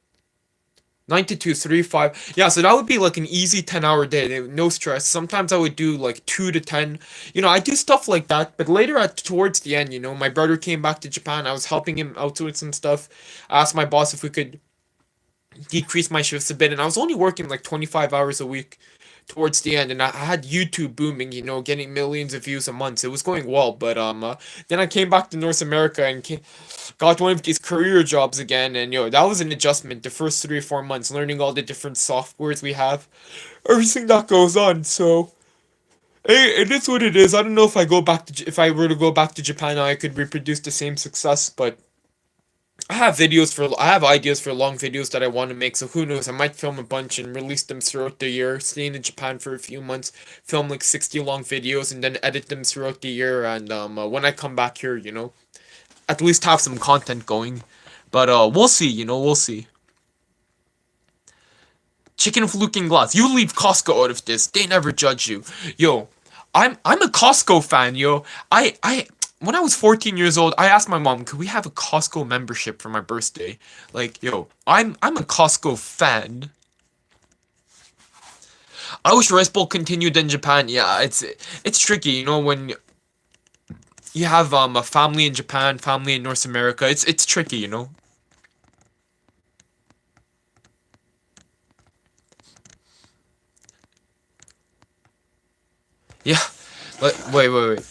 9 to 2, 3, 5. Yeah, so that would be like an easy 10-hour day. No stress. Sometimes I would do like 2 to 10. I do stuff like that. But later towards the end, my brother came back to Japan. I was helping him out with some stuff. I asked my boss if we could decrease my shifts a bit. And I was only working like 25 hours a week towards the end. And I had YouTube booming, getting millions of views a month. It was going well. But then I came back to North America and got one of these career jobs again, and that was an adjustment. The first 3 or 4 months, learning all the different softwares we have, everything that goes on. So, hey, it is what it is. I don't know if if I were to go back to Japan, I could reproduce the same success. But I have ideas for long videos that I want to make. So who knows? I might film a bunch and release them throughout the year. Staying in Japan for a few months, film like 60 long videos, and then edit them throughout the year. And when I come back here, at least have some content going. But we'll see, we'll see. Chicken fluking glass. You leave Costco out of this. They never judge you. Yo, I'm a Costco fan, yo. I when I was 14 years old, I asked my mom, could we have a Costco membership for my birthday? Like, yo, I'm a Costco fan. I wish Rice Bowl continued in Japan. Yeah, it's tricky, when you have a family in Japan, family in North America. It's tricky. Yeah. Wait.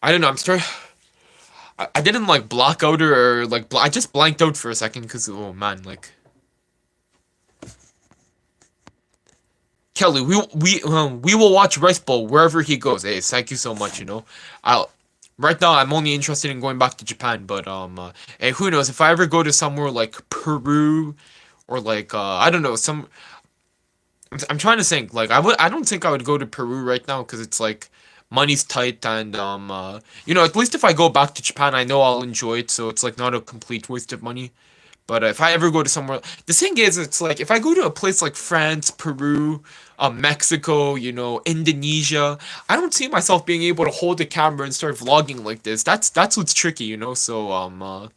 I don't know. I'm starting. I didn't like block out or like I just blanked out for a second because oh man, like Kelly, we will watch Rice Bowl wherever he goes. Hey, thank you so much. I'll right now I'm only interested in going back to Japan, but hey, who knows if I ever go to somewhere like Peru or like I don't know some. I'm trying to think like I don't think I would go to Peru right now because it's like money's tight and at least if I go back to Japan I know I'll enjoy it so it's like not a complete waste of money. But if I ever go to somewhere, the thing is, it's like if I go to a place like France, Peru, Mexico, Indonesia, I don't see myself being able to hold the camera and start vlogging like this. That's what's tricky. So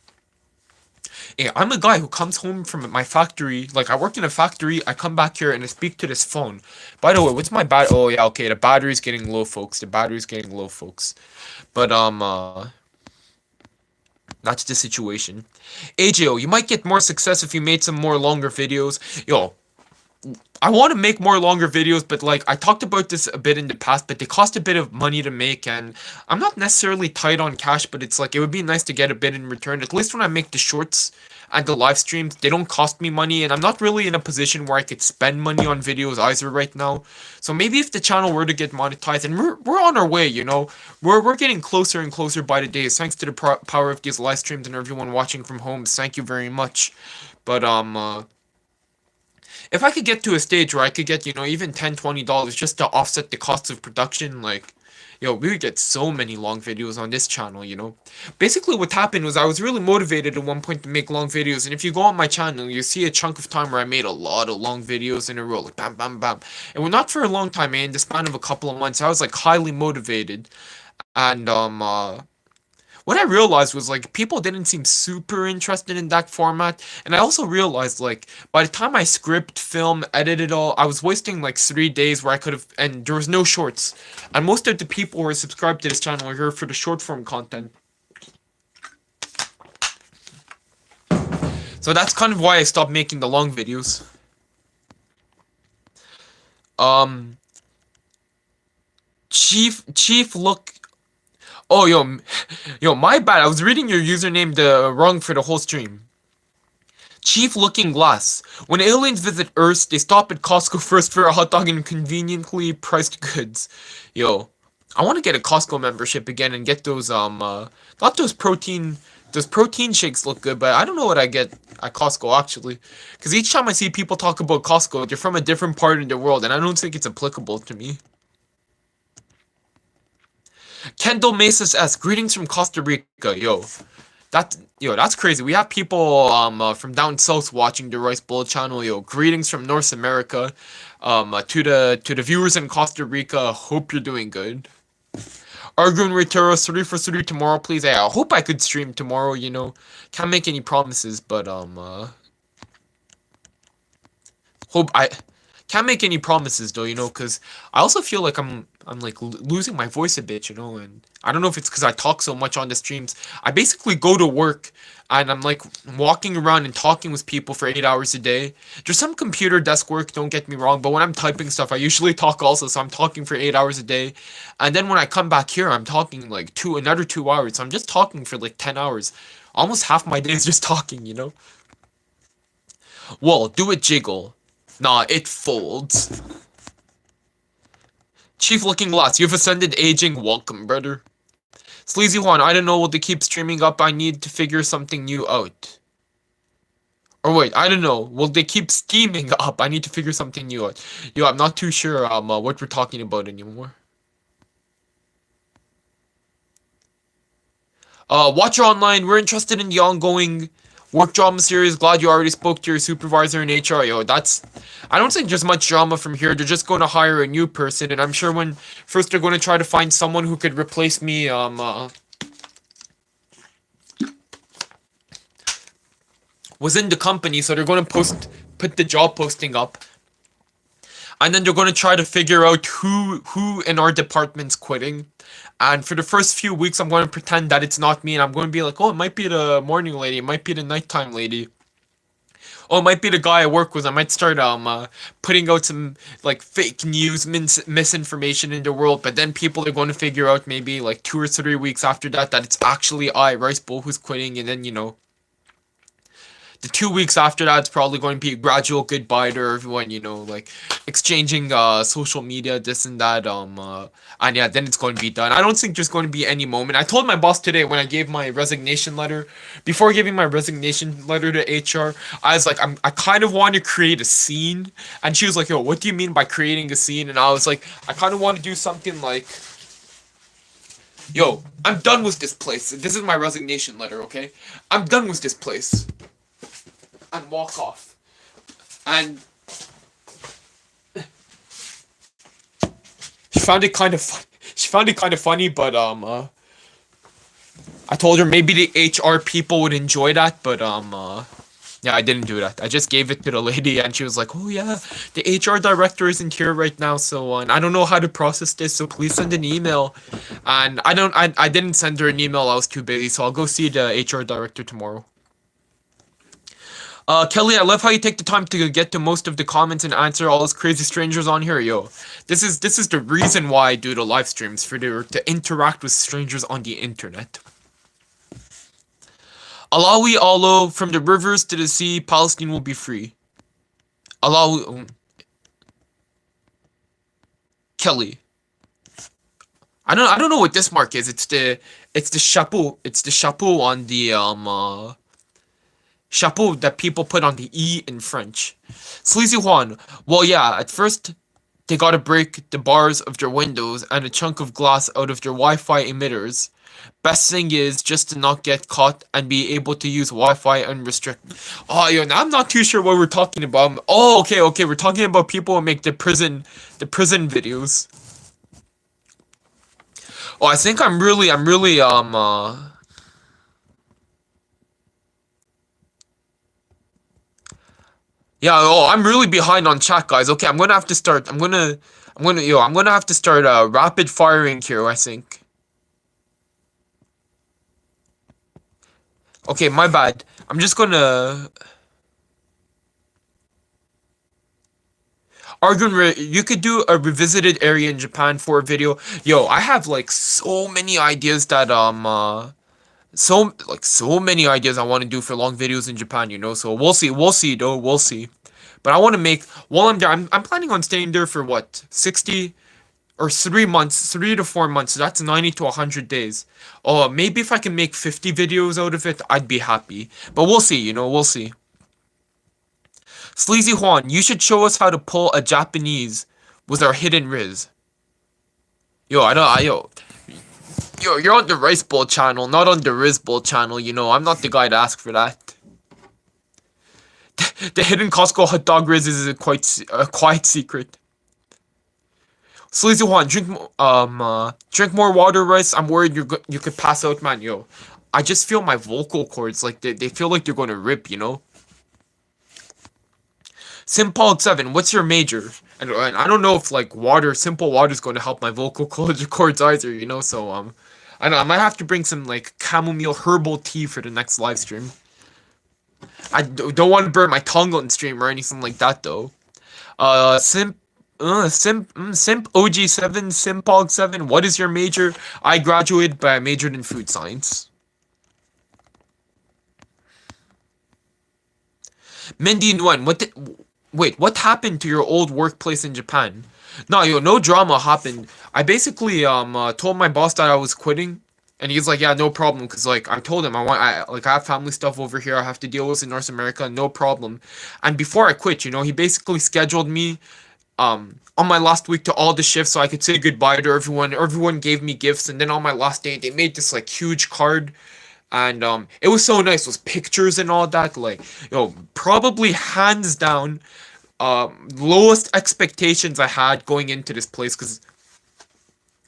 yeah, I'm a guy who comes home from my factory. Like I work in a factory, I come back here and I speak to this phone. By the way, what's my Oh yeah, okay, the battery's getting low, folks. The battery's getting low, folks. But that's the situation. AJO, you might get more success if you made some more longer videos. Yo, I want to make more longer videos, but like I talked about this a bit in the past, but they cost a bit of money to make, and I'm not necessarily tight on cash, but it's like it would be nice to get a bit in return. At least when I make the shorts and the live streams, they don't cost me money, and I'm not really in a position where I could spend money on videos either right now. So maybe if the channel were to get monetized, and we're on our way, you know, we're getting closer and closer by the days, thanks to the power of these live streams and everyone watching from home. Thank you very much. But if I could get to a stage where I could get, you know, even $10, $20 just to offset the costs of production, like, yo, we would get so many long videos on this channel, you know. Basically, what happened was I was really motivated at one point to make long videos, and if you go on my channel, you see a chunk of time where I made a lot of long videos in a row, like bam, bam, bam. And well, not for a long time, man. In the span of a couple of months, I was like highly motivated, and what I realized was like people didn't seem super interested in that format, and I also realized like by the time I script, film, edit it all, I was wasting like 3 days where I could have, and there was no shorts, and most of the people who are subscribed to this channel are here for the short form content. So that's kind of why I stopped making the long videos. Um, Chief, look. Oh, yo, my bad. I was reading your username wrong for the whole stream. Chief Looking Glass. When aliens visit Earth, they stop at Costco first for a hot dog and conveniently priced goods. Yo, I want to get a Costco membership again and get those, not those protein shakes look good, but I don't know what I get at Costco actually. Because each time I see people talk about Costco, they're from a different part of the world, and I don't think it's applicable to me. Kendall Mesas asks, greetings from Costa Rica. That's crazy. We have people from down south watching the Rice Bowl channel. Yo, greetings from North America. To the viewers in Costa Rica, hope you're doing good. Argun Reteros, 3 for 3 tomorrow, please. Hey, I hope I could stream tomorrow, you know. Can't make any promises, but hope I can't make any promises though, you know, because I also feel like I'm like losing my voice a bit, you know, and I don't know if it's because I talk so much on the streams. I basically go to work and I'm like walking around and talking with people for 8 hours a day. There's some computer desk work, don't get me wrong, but when I'm typing stuff, I usually talk also, so I'm talking for 8 hours a day. And then when I come back here, I'm talking like another 2 hours. So I'm just talking for like 10 hours. Almost half my day is just talking, you know. Well, do it jiggle. Nah, it folds. Chief Looking Glass, you've ascended aging. Welcome, brother. Sleazy Juan, I don't know, will they keep streaming up? I need to figure something new out. Or wait, I don't know. Will they keep scheming up? I need to figure something new out. Yo, I'm not too sure what we're talking about anymore. Watcher Online, we're interested in the ongoing work drama series. Glad you already spoke to your supervisor in HR. Yo, I don't think there's much drama from here. They're just going to hire a new person, and I'm sure when first they're going to try to find someone who could replace me, was in the company, so they're going to put the job posting up. And then they're going to try to figure out who in our department's quitting. And for the first few weeks, I'm going to pretend that it's not me, and I'm going to be like, oh, it might be the morning lady, it might be the nighttime lady. Oh, it might be the guy I work with. I might start putting out some like fake news, misinformation in the world, but then people are going to figure out maybe like 2 or 3 weeks after that it's actually Rice Bowl, who's quitting, and then you know. The 2 weeks after that, it's probably going to be a gradual goodbye to everyone, you know, like exchanging social media, this and that, and yeah, then it's going to be done. I don't think there's going to be any moment. I told my boss today when I gave my resignation letter, before giving my resignation letter to HR, I was like, I kind of want to create a scene, and she was like, yo, what do you mean by creating a scene? And I was like, I kind of want to do something like, yo, I'm done with this place. This is my resignation letter, okay? I'm done with this place. And walk off. And she found it kind of funny, but I told her maybe the HR people would enjoy that, but yeah, I didn't do that. I just gave it to the lady, and she was like, oh yeah, the HR director isn't here right now, so and I don't know how to process this, so please send an email. And I didn't send her an email, I was too busy, so I'll go see the HR director tomorrow. Kelly, I love how you take the time to get to most of the comments and answer all those crazy strangers on here, yo. This is the reason why I do the live streams to interact with strangers on the internet. Alawi Allah, from the rivers to the sea, Palestine will be free. Alawi, Kelly. I don't know what this mark is. It's the chapeau on the chapeau that people put on the E in French. Sleazy Juan. Well, yeah, at first they gotta break the bars of their windows and a chunk of glass out of their Wi-Fi emitters. Best thing is just to not get caught and be able to use Wi-Fi unrestricted. Oh, yo, now I'm not too sure what we're talking about. Oh, okay, we're talking about people who make the prison videos. Oh, I think I'm really. Yeah, oh, I'm really behind on chat, guys. Okay, I'm gonna have to start. I'm gonna have to start rapid firing here, I think. Okay, my bad. I'm just gonna you could do a revisited area in Japan for a video. Yo, I have like so many ideas that so many ideas I want to do for long videos in Japan, you know. So we'll see though, we'll see. But I want to make while I'm there. I'm planning on staying there for what 60 or 3 months, 3 to 4 months. So that's 90 to 100 days. Oh, maybe if I can make 50 videos out of it, I'd be happy. But we'll see, you know. We'll see. Sleazy Juan, you should show us how to pull a Japanese with our hidden riz. Yo, I know, yo, you're on the Rice Bowl channel, not on the Riz Bowl channel, you know. I'm not the guy to ask for that. The hidden Costco hot dog riz is a quiet secret. Sleazy Juan, drink more water, Rice. I'm worried you could pass out, man. Yo, I just feel my vocal cords like they feel like they're gonna rip, you know. Simpog7, what's your major? And I don't know if like simple water is going to help my vocal cords either, you know. So I know I might have to bring some like chamomile herbal tea for the next live stream. Don't want to burn my tongue on stream or anything like that though. Simp OG7 Simpog7. What is your major? I graduated, but I majored in food science. Mindy Nguyen, wait, what happened to your old workplace in Japan? No, yo, no drama happened. I basically told my boss that I was quitting, and he's like, yeah, no problem, cause like I told him I have family stuff over here I have to deal with in North America, no problem. And before I quit, you know, he basically scheduled me on my last week to all the shifts so I could say goodbye to everyone. Everyone gave me gifts, and then on my last day they made this like huge card. And it was so nice, those pictures and all that. Like, yo, probably hands down, lowest expectations I had going into this place, because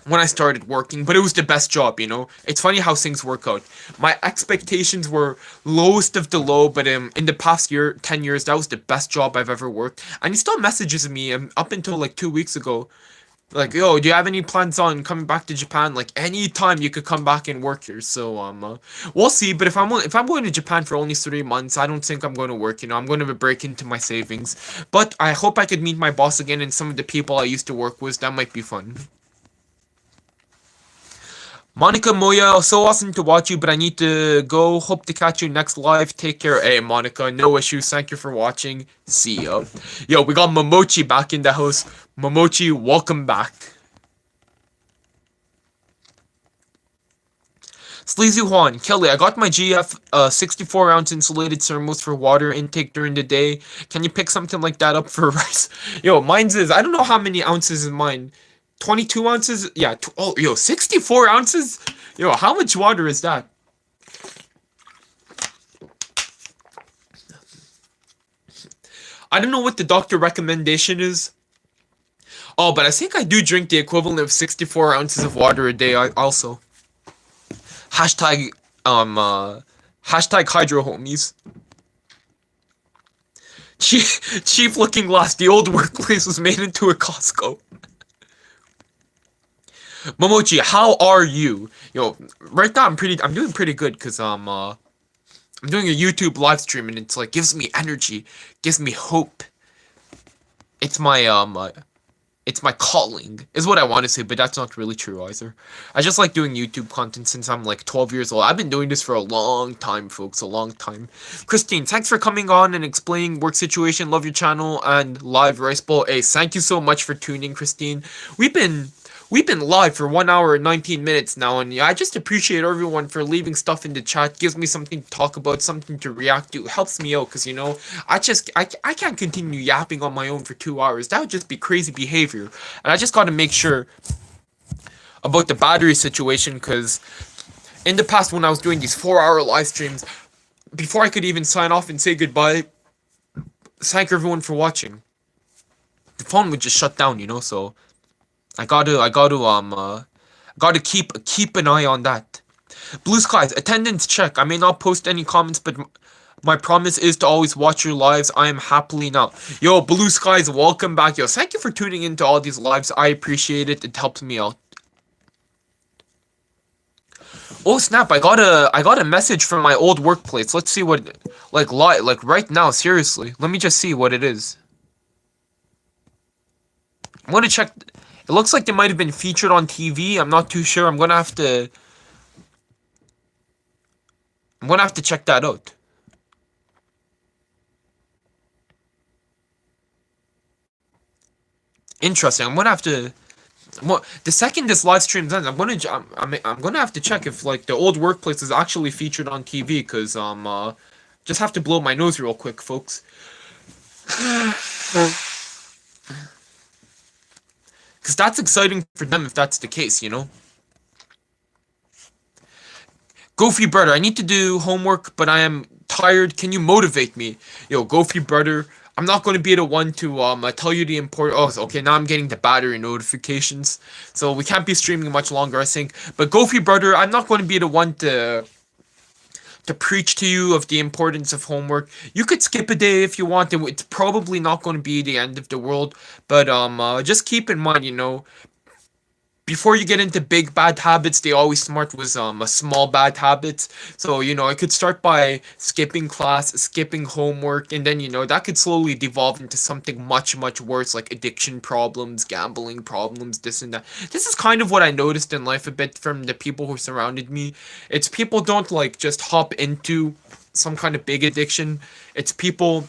when I started working, but it was the best job, you know. It's funny how things work out. My expectations were lowest of the low, but in the past 10 years, that was the best job I've ever worked. And he still messages me up until like 2 weeks ago. Like, yo, do you have any plans on coming back to Japan? Like, anytime you could come back and work here. So, we'll see. But if I'm going to Japan for only 3 months, I don't think I'm going to work. You know, I'm going to break into my savings. But I hope I could meet my boss again and some of the people I used to work with. That might be fun. Monica Moya, so awesome to watch you, but I need to go. Hope to catch you next live. Take care. Hey, Monica, no issues. Thank you for watching. See ya. Yo, we got Momochi back in the house. Momochi, welcome back. Sleazy Juan, Kelly, I got my GF 64-ounce insulated thermos for water intake during the day. Can you pick something like that up for rice? Yo, mine's I don't know how many ounces is mine. 22 ounces? Yeah. Oh, yo, 64 ounces? Yo, how much water is that? I don't know what the doctor recommendation is. Oh, but I think I do drink the equivalent of 64 ounces of water a day also. Hashtag, hashtag hydro homies. Cheap looking glass. The old workplace was made into a Costco. Momochi, how are you? Yo, right now I'm doing pretty good because I'm doing a YouTube live stream, and it's like gives me energy, gives me hope. It's my it's my calling, is what I want to say, but that's not really true either. I just like doing YouTube content since I'm like 12 years old. I've been doing this for a long time, folks, a long time. Christine, thanks for coming on and explaining work situation. Love your channel and live Rice Bowl Ace. Thank you so much for tuning, Christine. We've been We've been live for 1 hour and 19 minutes now, and I just appreciate everyone for leaving stuff in the chat. Gives me something to talk about, something to react to. It helps me out, because, you know, I can't continue yapping on my own for 2 hours. That would just be crazy behavior. And I just got to make sure about the battery situation, because in the past when I was doing these 4-hour live streams, before I could even sign off and say goodbye, thank everyone for watching, the phone would just shut down, you know, so I gotta keep an eye on that. Blue Skies, attendance check. I may not post any comments, but my promise is to always watch your lives. I am happily now. Yo, Blue Skies, welcome back. Yo, thank you for tuning into all these lives. I appreciate it. It helps me out. Oh snap! I got a message from my old workplace. Let's see what, like right now. Seriously, let me just see what it is. I'm gonna check. It looks like they might have been featured on TV. I'm not too sure. I'm gonna have to check that out. Interesting. I'm gonna have to. Well, the second this live stream ends, I'm gonna have to check if like the old workplace is actually featured on TV. Cause just have to blow my nose real quick, folks. Cause that's exciting for them if that's the case, you know. Goofy brother, I need to do homework, but I am tired. Can you motivate me? Yo, Goofy brother, I'm not going to be the one to tell you the important. Oh, okay. Now I'm getting the battery notifications, so we can't be streaming much longer, I think. But Goofy brother, I'm not going to be the one to preach to you of the importance of homework. You could skip a day if you want. It's probably not going to be the end of the world, but just keep in mind, you know, before you get into big bad habits, they always start with a small bad habits. So, you know, I could start by skipping class, skipping homework, and then, you know, that could slowly devolve into something much, much worse, like addiction problems, gambling problems, this and that. This is kind of what I noticed in life a bit from the people who surrounded me. It's people don't like just hop into some kind of big addiction. It's people.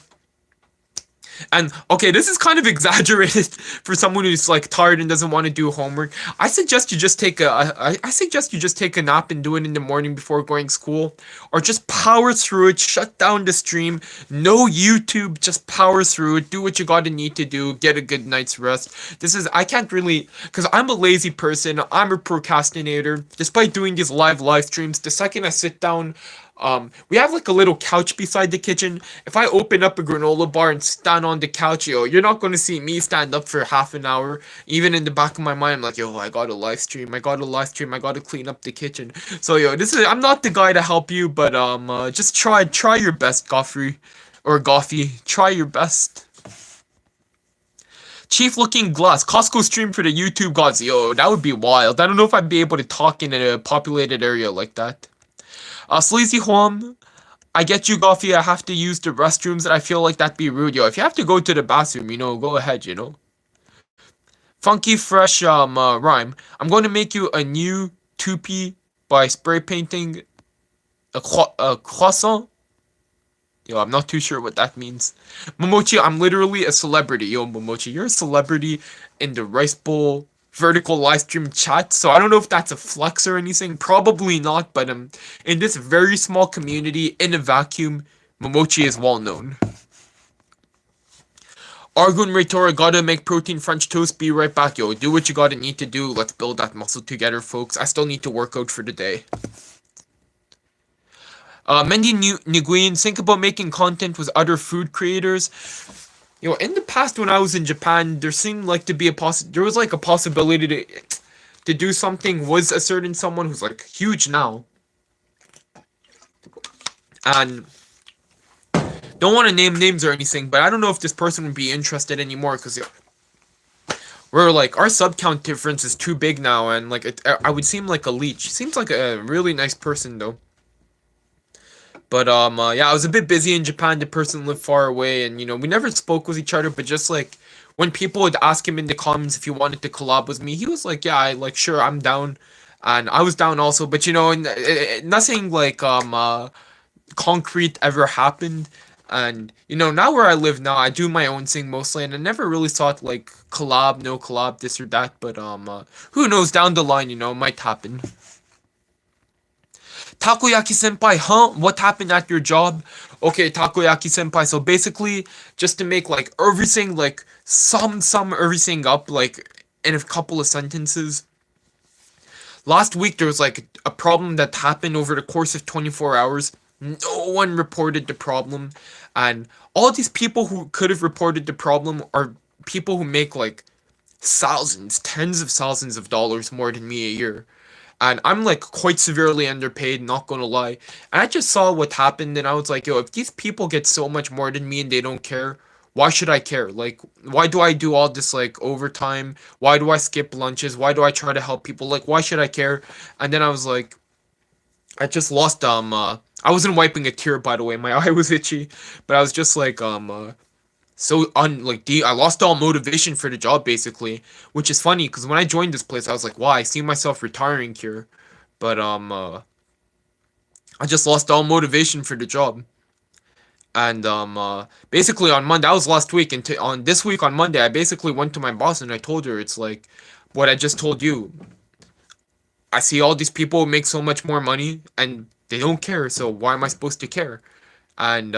And okay, this is kind of exaggerated for someone who's like tired and doesn't want to do homework. I suggest you just take a nap and do it in the morning before going to school, or just power through it. Shut down the stream. No YouTube. Just power through it. Do what you gotta need to do. Get a good night's rest. I can't really, because I'm a lazy person. I'm a procrastinator. Despite doing these live streams, the second I sit down. We have like a little couch beside the kitchen. If I open up a granola bar and stand on the couch, yo, you're not gonna see me stand up for half an hour. Even in the back of my mind, I'm like, yo, I gotta live stream. I gotta clean up the kitchen. So, yo, I'm not the guy to help you, but just try your best, Goffrey or Goffy. Try your best. Chief Looking Glass, Costco stream for the YouTube gods. Yo, that would be wild. I don't know if I'd be able to talk in a populated area like that. Sleazy Huam, I get you, Goffy. I have to use the restrooms, and I feel like that'd be rude, yo. If you have to go to the bathroom, you know, go ahead, you know. Funky Fresh rhyme. I'm going to make you a new toupee by spray painting a croissant. Yo, I'm not too sure what that means. Momochi, I'm literally a celebrity. Yo, Momochi, you're a celebrity in the Rice Bowl vertical live stream chat, so I don't know if that's a flex or anything. Probably not, but in this very small community, in a vacuum, Momochi is well known. Argun Raytora, gotta make protein French toast. Be right back, yo. Do what you gotta need to do. Let's build that muscle together, folks. I still need to work out for the day. Mendy Nguyen, think about making content with other food creators. You know, in the past when I was in Japan, there seemed like to be there was like a possibility to do something with a certain someone who's like huge now. And don't want to name names or anything, but I don't know if this person would be interested anymore, because we're like, our sub count difference is too big now, and like I would seem like a leech. Seems like a really nice person though. But yeah, I was a bit busy in Japan. The person lived far away, and we never spoke with each other. But just like when people would ask him in the comments if he wanted to collab with me, he was like, "Yeah, I like sure, I'm down," and I was down also. But nothing like concrete ever happened. And now where I live now, I do my own thing mostly, and I never really thought like collab, no collab, this or that. But who knows down the line, might happen. Takoyaki senpai, huh? What happened at your job? Okay, Takoyaki senpai. So basically, just to make like everything like sum everything up like in a couple of sentences. Last week there was like a problem that happened over the course of 24 hours. No one reported the problem, and all these people who could have reported the problem are people who make like thousands, tens of thousands of dollars more than me a year. And I'm like quite severely underpaid, not gonna lie. And I just saw what happened and I was like, yo, if these people get so much more than me and they don't care, why should I care? Like, why do I do all this like overtime? Why do I skip lunches? Why do I try to help people? Like, why should I care? And then I was like, I just lost I wasn't wiping a tear by the way, my eye was itchy, but I was just like so I lost all motivation for the job basically, which is funny because when I joined this place I was like, wow, I see myself retiring here, but I just lost all motivation for the job. And basically on Monday, that was last week, and on this week on Monday I basically went to my boss and I told her it's like what I just told you. I see all these people make so much more money and they don't care, so why am I supposed to care? And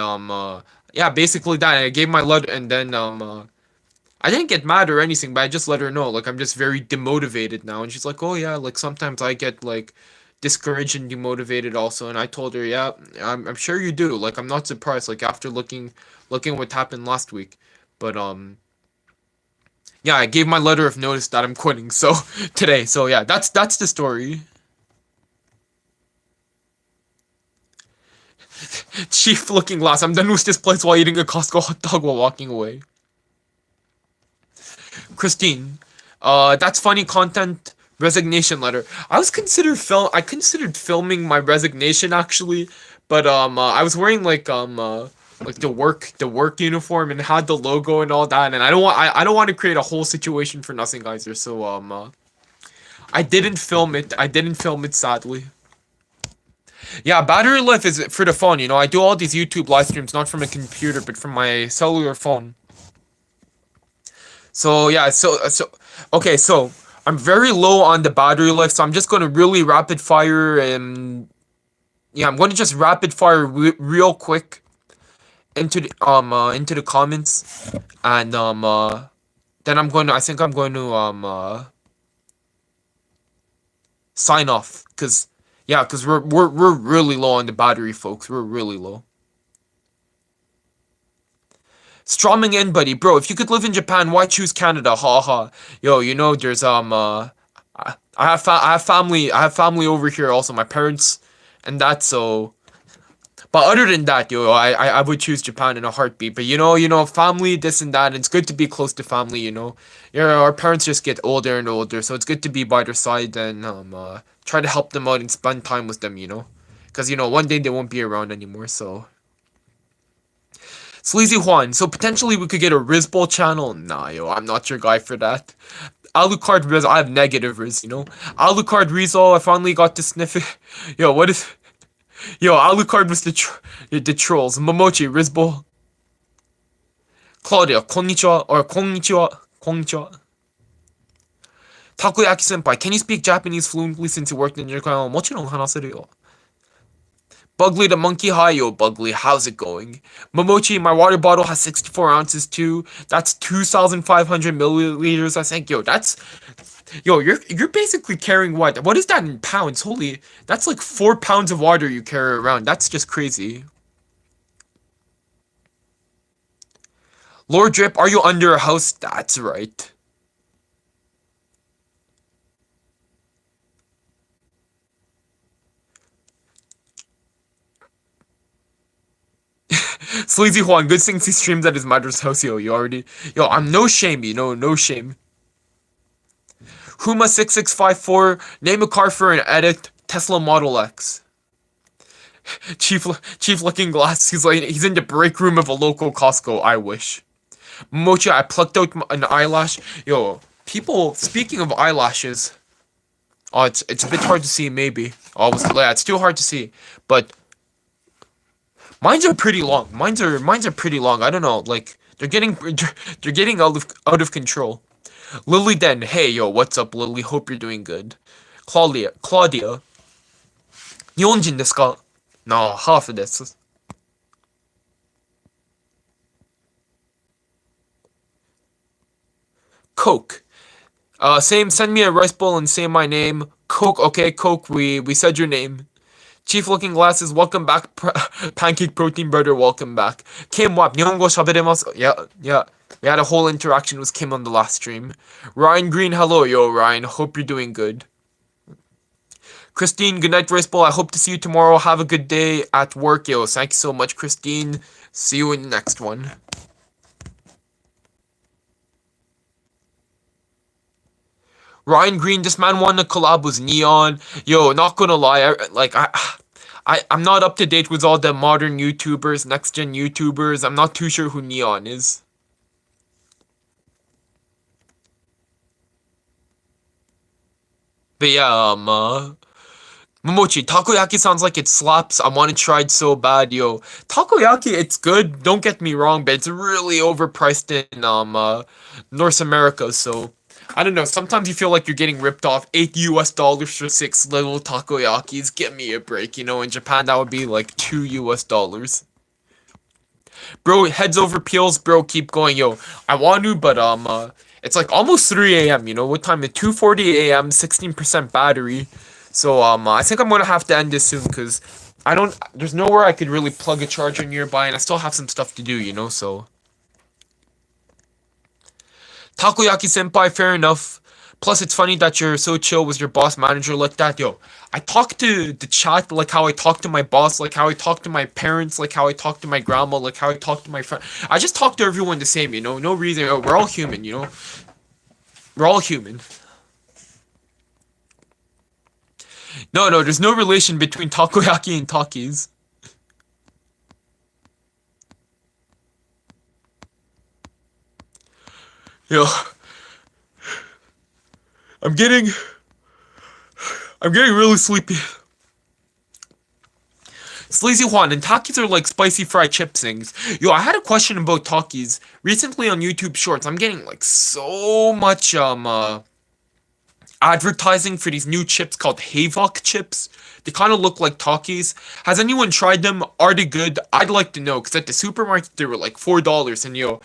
yeah, basically that. I gave my letter, and then I didn't get mad or anything, but I just let her know, like, I'm just very demotivated now. And she's like, oh, yeah, like, sometimes I get, like, discouraged and demotivated also. And I told her, yeah, I'm sure you do. Like, I'm not surprised, like, after looking what happened last week. But, yeah, I gave my letter of notice that I'm quitting, so, today. So, yeah, that's the story. Chief looking glass. I'm done with this place while eating a Costco hot dog while walking away. Christine, that's funny content. Resignation letter. I considered filming my resignation actually, but I was wearing like the work uniform and had the logo and all that, and I don't want to create a whole situation for nothing either. So I didn't film it. I didn't film it sadly. Yeah, battery life is for the phone. I do all these YouTube live streams not from a computer but from my cellular phone. So yeah, okay, so I'm very low on the battery life, so I'm just gonna really rapid fire and yeah, I'm gonna just rapid fire real quick into the comments, and then I think I'm going to sign off, cause yeah, cause we're really low on the battery, folks. We're really low. Strumming in, buddy, bro. If you could live in Japan, why choose Canada? Ha ha. Yo, there's I have family over here also. My parents, and that so. But other than that, yo, I would choose Japan in a heartbeat. But family, this and that. It's good to be close to family. Our parents just get older and older, so it's good to be by their side and try to help them out and spend time with them. Because one day they won't be around anymore. So. Sleazy Juan, so potentially we could get a Riz Bowl channel? Nah, yo, I'm not your guy for that. Alucard Riz, I have negative Riz. Alucard Rizzo, I finally got to sniff it. Yo, what is... Yo, Alucard was the trolls. Momochi, Riz Bowl. Claudia, konnichiwa, or konnichiwa, konnichiwa. Takoyaki senpai, can you speak Japanese fluently since you worked in Japan? もちろん話せるよ. Bugly the monkey, hi yo Bugly, how's it going? Momochi, my water bottle has 64 ounces too. That's 2,500 milliliters, I think. Yo, you're basically carrying what? What is that in pounds? Holy, that's like 4 pounds of water you carry around. That's just crazy. Lord Drip, are you under a house? That's right. Sleazy Juan, good things he streams at his mother's house, yo. Yo, I'm no shame, no shame. Huma6654, name a car for an edit, Tesla Model X. Chief Chief Looking Glass. He's in the break room of a local Costco. I wish. Mochi, I plucked out an eyelash. Yo, people. Speaking of eyelashes, oh, it's a bit hard to see. Maybe. Oh, yeah, it's too hard to see. But mine's are pretty long. Mine's are pretty long. I don't know. Like they're getting out of control. Lily Den. Hey, yo, what's up, Lily? Hope you're doing good. Claudia. Yonjin desu ka? No, half of this. Coke. Same. Send me a rice bowl and say my name. Coke. Okay, Coke. We said your name. Chief Looking Glasses. Welcome back. Pancake Protein Brother. Welcome back. Kim Wap. Nihongo shabere. Yeah, yeah. We had a whole interaction with Kim on the last stream. Ryan Green. Hello, yo, Ryan. Hope you're doing good. Christine. Good night, rice bowl. I hope to see you tomorrow. Have a good day at work, yo. Thank you so much, Christine. See you in the next one. Ryan Green, this man wanted to collab with Neon. Yo, not gonna lie, I'm not up to date with all the modern YouTubers, next gen YouTubers. I'm not too sure who Neon is. But yeah, Momochi, takoyaki sounds like it slaps. I want to try it so bad, yo. Takoyaki, it's good. Don't get me wrong, but it's really overpriced in North America. So I don't know. Sometimes you feel like you're getting ripped off. $8 for six little takoyakis. Give me a break. You know, in Japan that would be like $2. Bro, heads over peels, bro. Keep going, yo. I want to, but it's like almost 3 a.m. You know what time? At 2:40 a.m. 16% battery. So I think I'm gonna have to end this soon because I don't. There's nowhere I could really plug a charger nearby, and I still have some stuff to do. You know, so Takoyaki senpai, fair enough. Plus, it's funny that you're so chill with your boss manager like that. Yo, I talk to the chat like how I talk to my boss, like how I talk to my parents, like how I talk to my grandma, like how I talk to my friend. I just talk to everyone the same, you know? No reason. Yo, we're all human, you know? We're all human. No, no, there's no relation between takoyaki and Takis. Yo, I'm getting, I'm getting really sleepy. Sleazy Juan, and Takis are like spicy fried chip things. Yo, I had a question about Takis. Recently on YouTube Shorts, I'm getting like so much advertising for these new chips called Havok chips. They kind of look like Takis. Has anyone tried them? Are they good? I'd like to know, because at the supermarket they were like $4, and yo,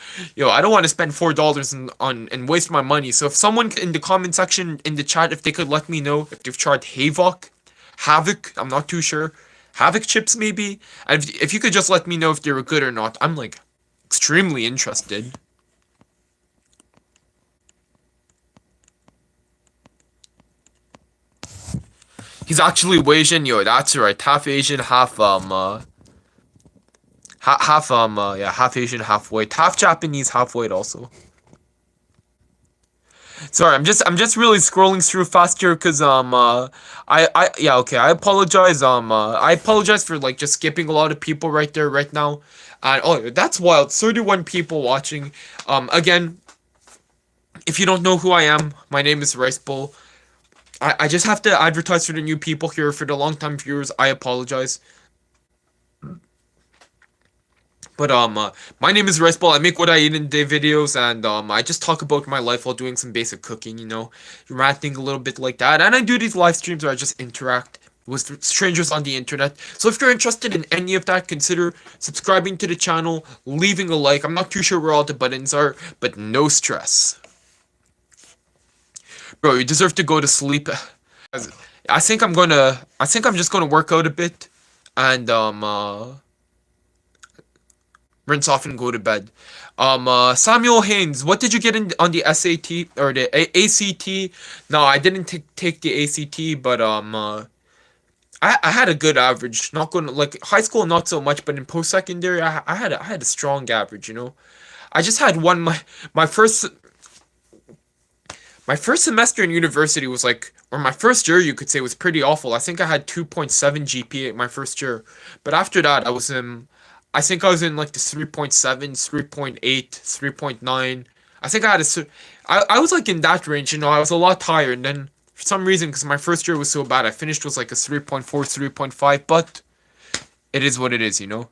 I don't want to spend $4 on and waste my money. So if someone in the comment section in the chat, if they could let me know if they've tried Havok, Havoc, I'm not too sure. Havoc chips maybe? And if you could just let me know if they were good or not, I'm like extremely interested. He's actually Asian, yo, that's right. Half Asian, half Asian, half white. Half Japanese, half white also. Sorry, I'm just really scrolling through faster because yeah, okay, I apologize for like just skipping a lot of people right there right now. And oh, that's wild. 31 people watching. Again, if you don't know who I am, my name is Rice Bowl. I just have to advertise for the new people here. For the long time viewers, I apologize. But my name is Rice Ball. I make what I eat in day videos, and I just talk about my life while doing some basic cooking. You know, ranting a little bit like that. And I do these live streams where I just interact with strangers on the internet. So if you're interested in any of that, consider subscribing to the channel, leaving a like. I'm not too sure where all the buttons are, but no stress, bro. You deserve to go to sleep. I think I'm just gonna work out a bit, and rinse off and go to bed. Samuel Haynes, what did you get in on the SAT or the ACT? No, I didn't take the ACT, but I had a good average. Not going to like high school, not so much, but in post secondary, I had a strong average. You know, I just had one my first semester in university was like or my first year, you could say, was pretty awful. I think I had 2.7 GPA my first year, but after that, I think I was in like the 3.7, 3.8, 3.9. I think I had I was like in that range, you know, I was a lot higher, and then for some reason, because my first year was so bad, I finished with like a 3.4, 3.5, but it is what it is, you know?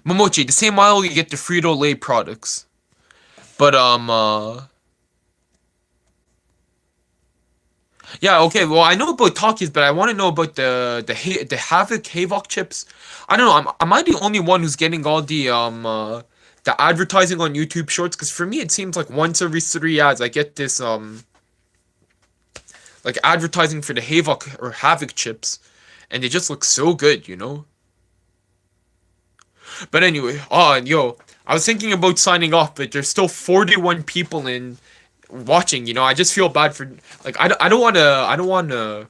Momochi, the same aisle you get the Frito-Lay products. But, yeah, okay. Well, I know about Takis, but I want to know about the Havoc chips. I don't know. Am I the only one who's getting all the advertising on YouTube Shorts? Because for me, it seems like once every 3 ads, I get this like advertising for the Havoc chips, and they just look so good, you know. But anyway, yo, I was thinking about signing off, but there's still 41 people in watching. You know, I just feel bad for like I don't want to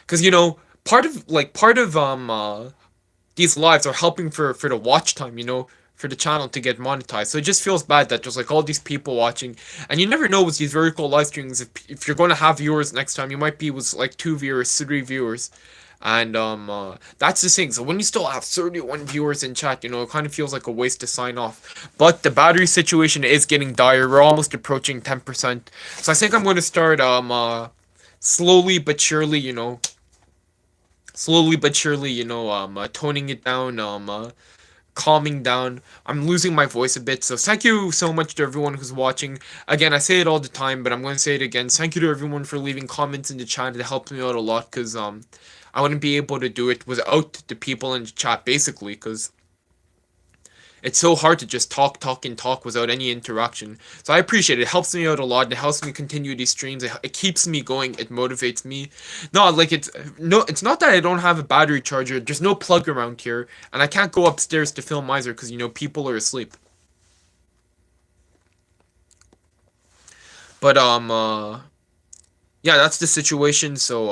because you know part of these lives are helping for the watch time, you know, for the channel to get monetized. So it just feels bad that there's like all these people watching, and you never know with these vertical live streams if you're going to have viewers next time. You might be with like 2 viewers, 3 viewers, and that's the thing. So when you still have 31 viewers in chat, you know, it kind of feels like a waste to sign off. But the battery situation is getting dire. We're almost approaching 10%. So I think I'm going to start slowly but surely, you know, toning it down, calming down. I'm losing my voice a bit, so thank you so much to everyone who's watching. Again, I say it all the time, but I'm going to say it again. Thank you to everyone for leaving comments in the chat. It helps me out a lot, because I wouldn't be able to do it without the people in the chat, basically, because it's so hard to just talk without any interaction. So I appreciate it. It helps me out a lot. It helps me continue these streams. It keeps me going. It motivates me. No, like it's not that I don't have a battery charger. There's no plug around here, and I can't go upstairs to film Miser because you know people are asleep. But yeah, that's the situation. So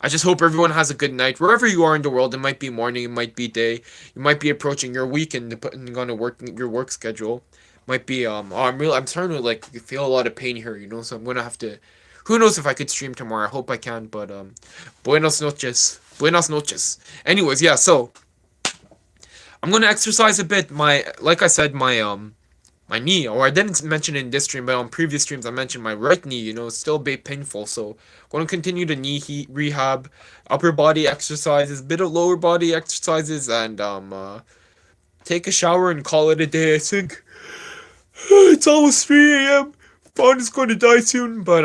I just hope everyone has a good night. Wherever you are in the world, it might be morning, it might be day, you might be approaching your weekend depending on your work schedule. Might be I'm starting to like feel a lot of pain here, you know, so I'm gonna have to who knows if I could stream tomorrow. I hope I can, but buenos noches. Buenas noches. Anyways, yeah, so I'm gonna exercise a bit. Like I said, my knee, or I didn't mention it in this stream, but on previous streams I mentioned my right knee, you know, it's still a bit painful, so I'm going to continue the knee heat rehab, upper body exercises, bit of lower body exercises, and take a shower and call it a day. I think it's almost 3 a.m. Phone is going to die soon, but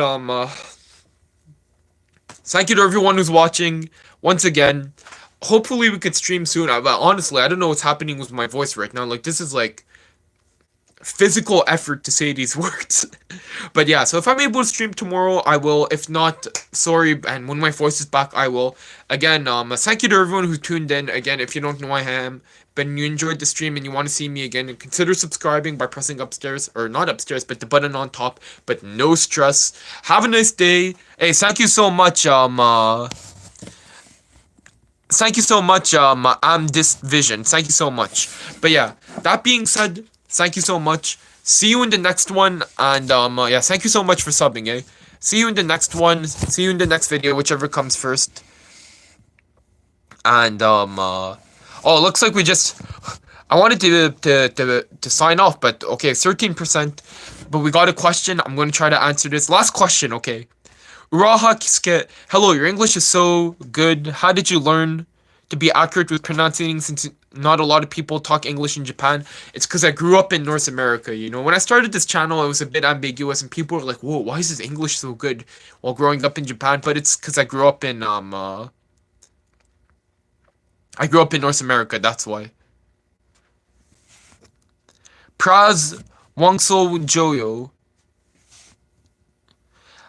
thank you to everyone who's watching once again. Hopefully we could stream soon. But honestly, I don't know what's happening with my voice right now. Like, this is like physical effort to say these words. But yeah, so if I'm able to stream tomorrow, I will. If not, sorry, and when my voice is back, I will. Again, thank you to everyone who tuned in. Again, if you don't know who I am, but you enjoyed the stream and you want to see me again, consider subscribing by pressing upstairs, or not upstairs, but the button on top. But no stress. Have a nice day. Hey, thank you so much, thank you so much, I'm this vision. Thank you so much. But yeah, that being said, thank you so much. See you in the next one, and yeah, thank you so much for subbing, eh? See you in the next one. See you in the next video, whichever comes first. And oh, it looks like we just. I wanted to sign off, but okay, 13%. But we got a question. I'm going to try to answer this. Last question, okay. Uraha Kisuke, hello, your English is so good. How did you learn to be accurate with pronouncing since not a lot of people talk English in Japan? It's because I grew up in North America, you know. When I started this channel, it was a bit ambiguous and people were like, whoa, why is his English so good while growing up in Japan? But it's because I grew up in North America, that's why. Praz Wangso Joyo.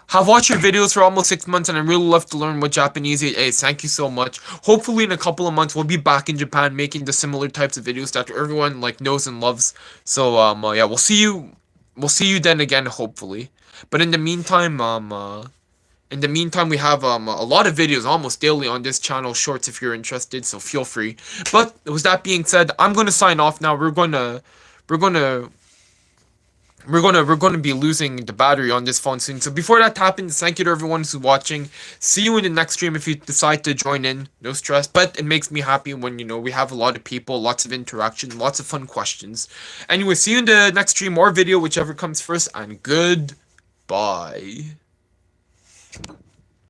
Have watched your videos for almost 6 months and I really love to learn what Japanese is. Thank you so much. Hopefully in a couple of months we'll be back in Japan making the similar types of videos that everyone like knows and loves. So yeah, we'll see you then again, hopefully. But in the meantime, we have a lot of videos almost daily on this channel, shorts if you're interested, so feel free. But with that being said, I'm gonna sign off now. We're gonna we're gonna be losing the battery on this phone soon. So before that happens, thank you to everyone who's watching. See you in the next stream if you decide to join in. No stress, but it makes me happy when we have a lot of people, lots of interaction, lots of fun questions. Anyway, see you in the next stream or video, whichever comes first, and goodbye.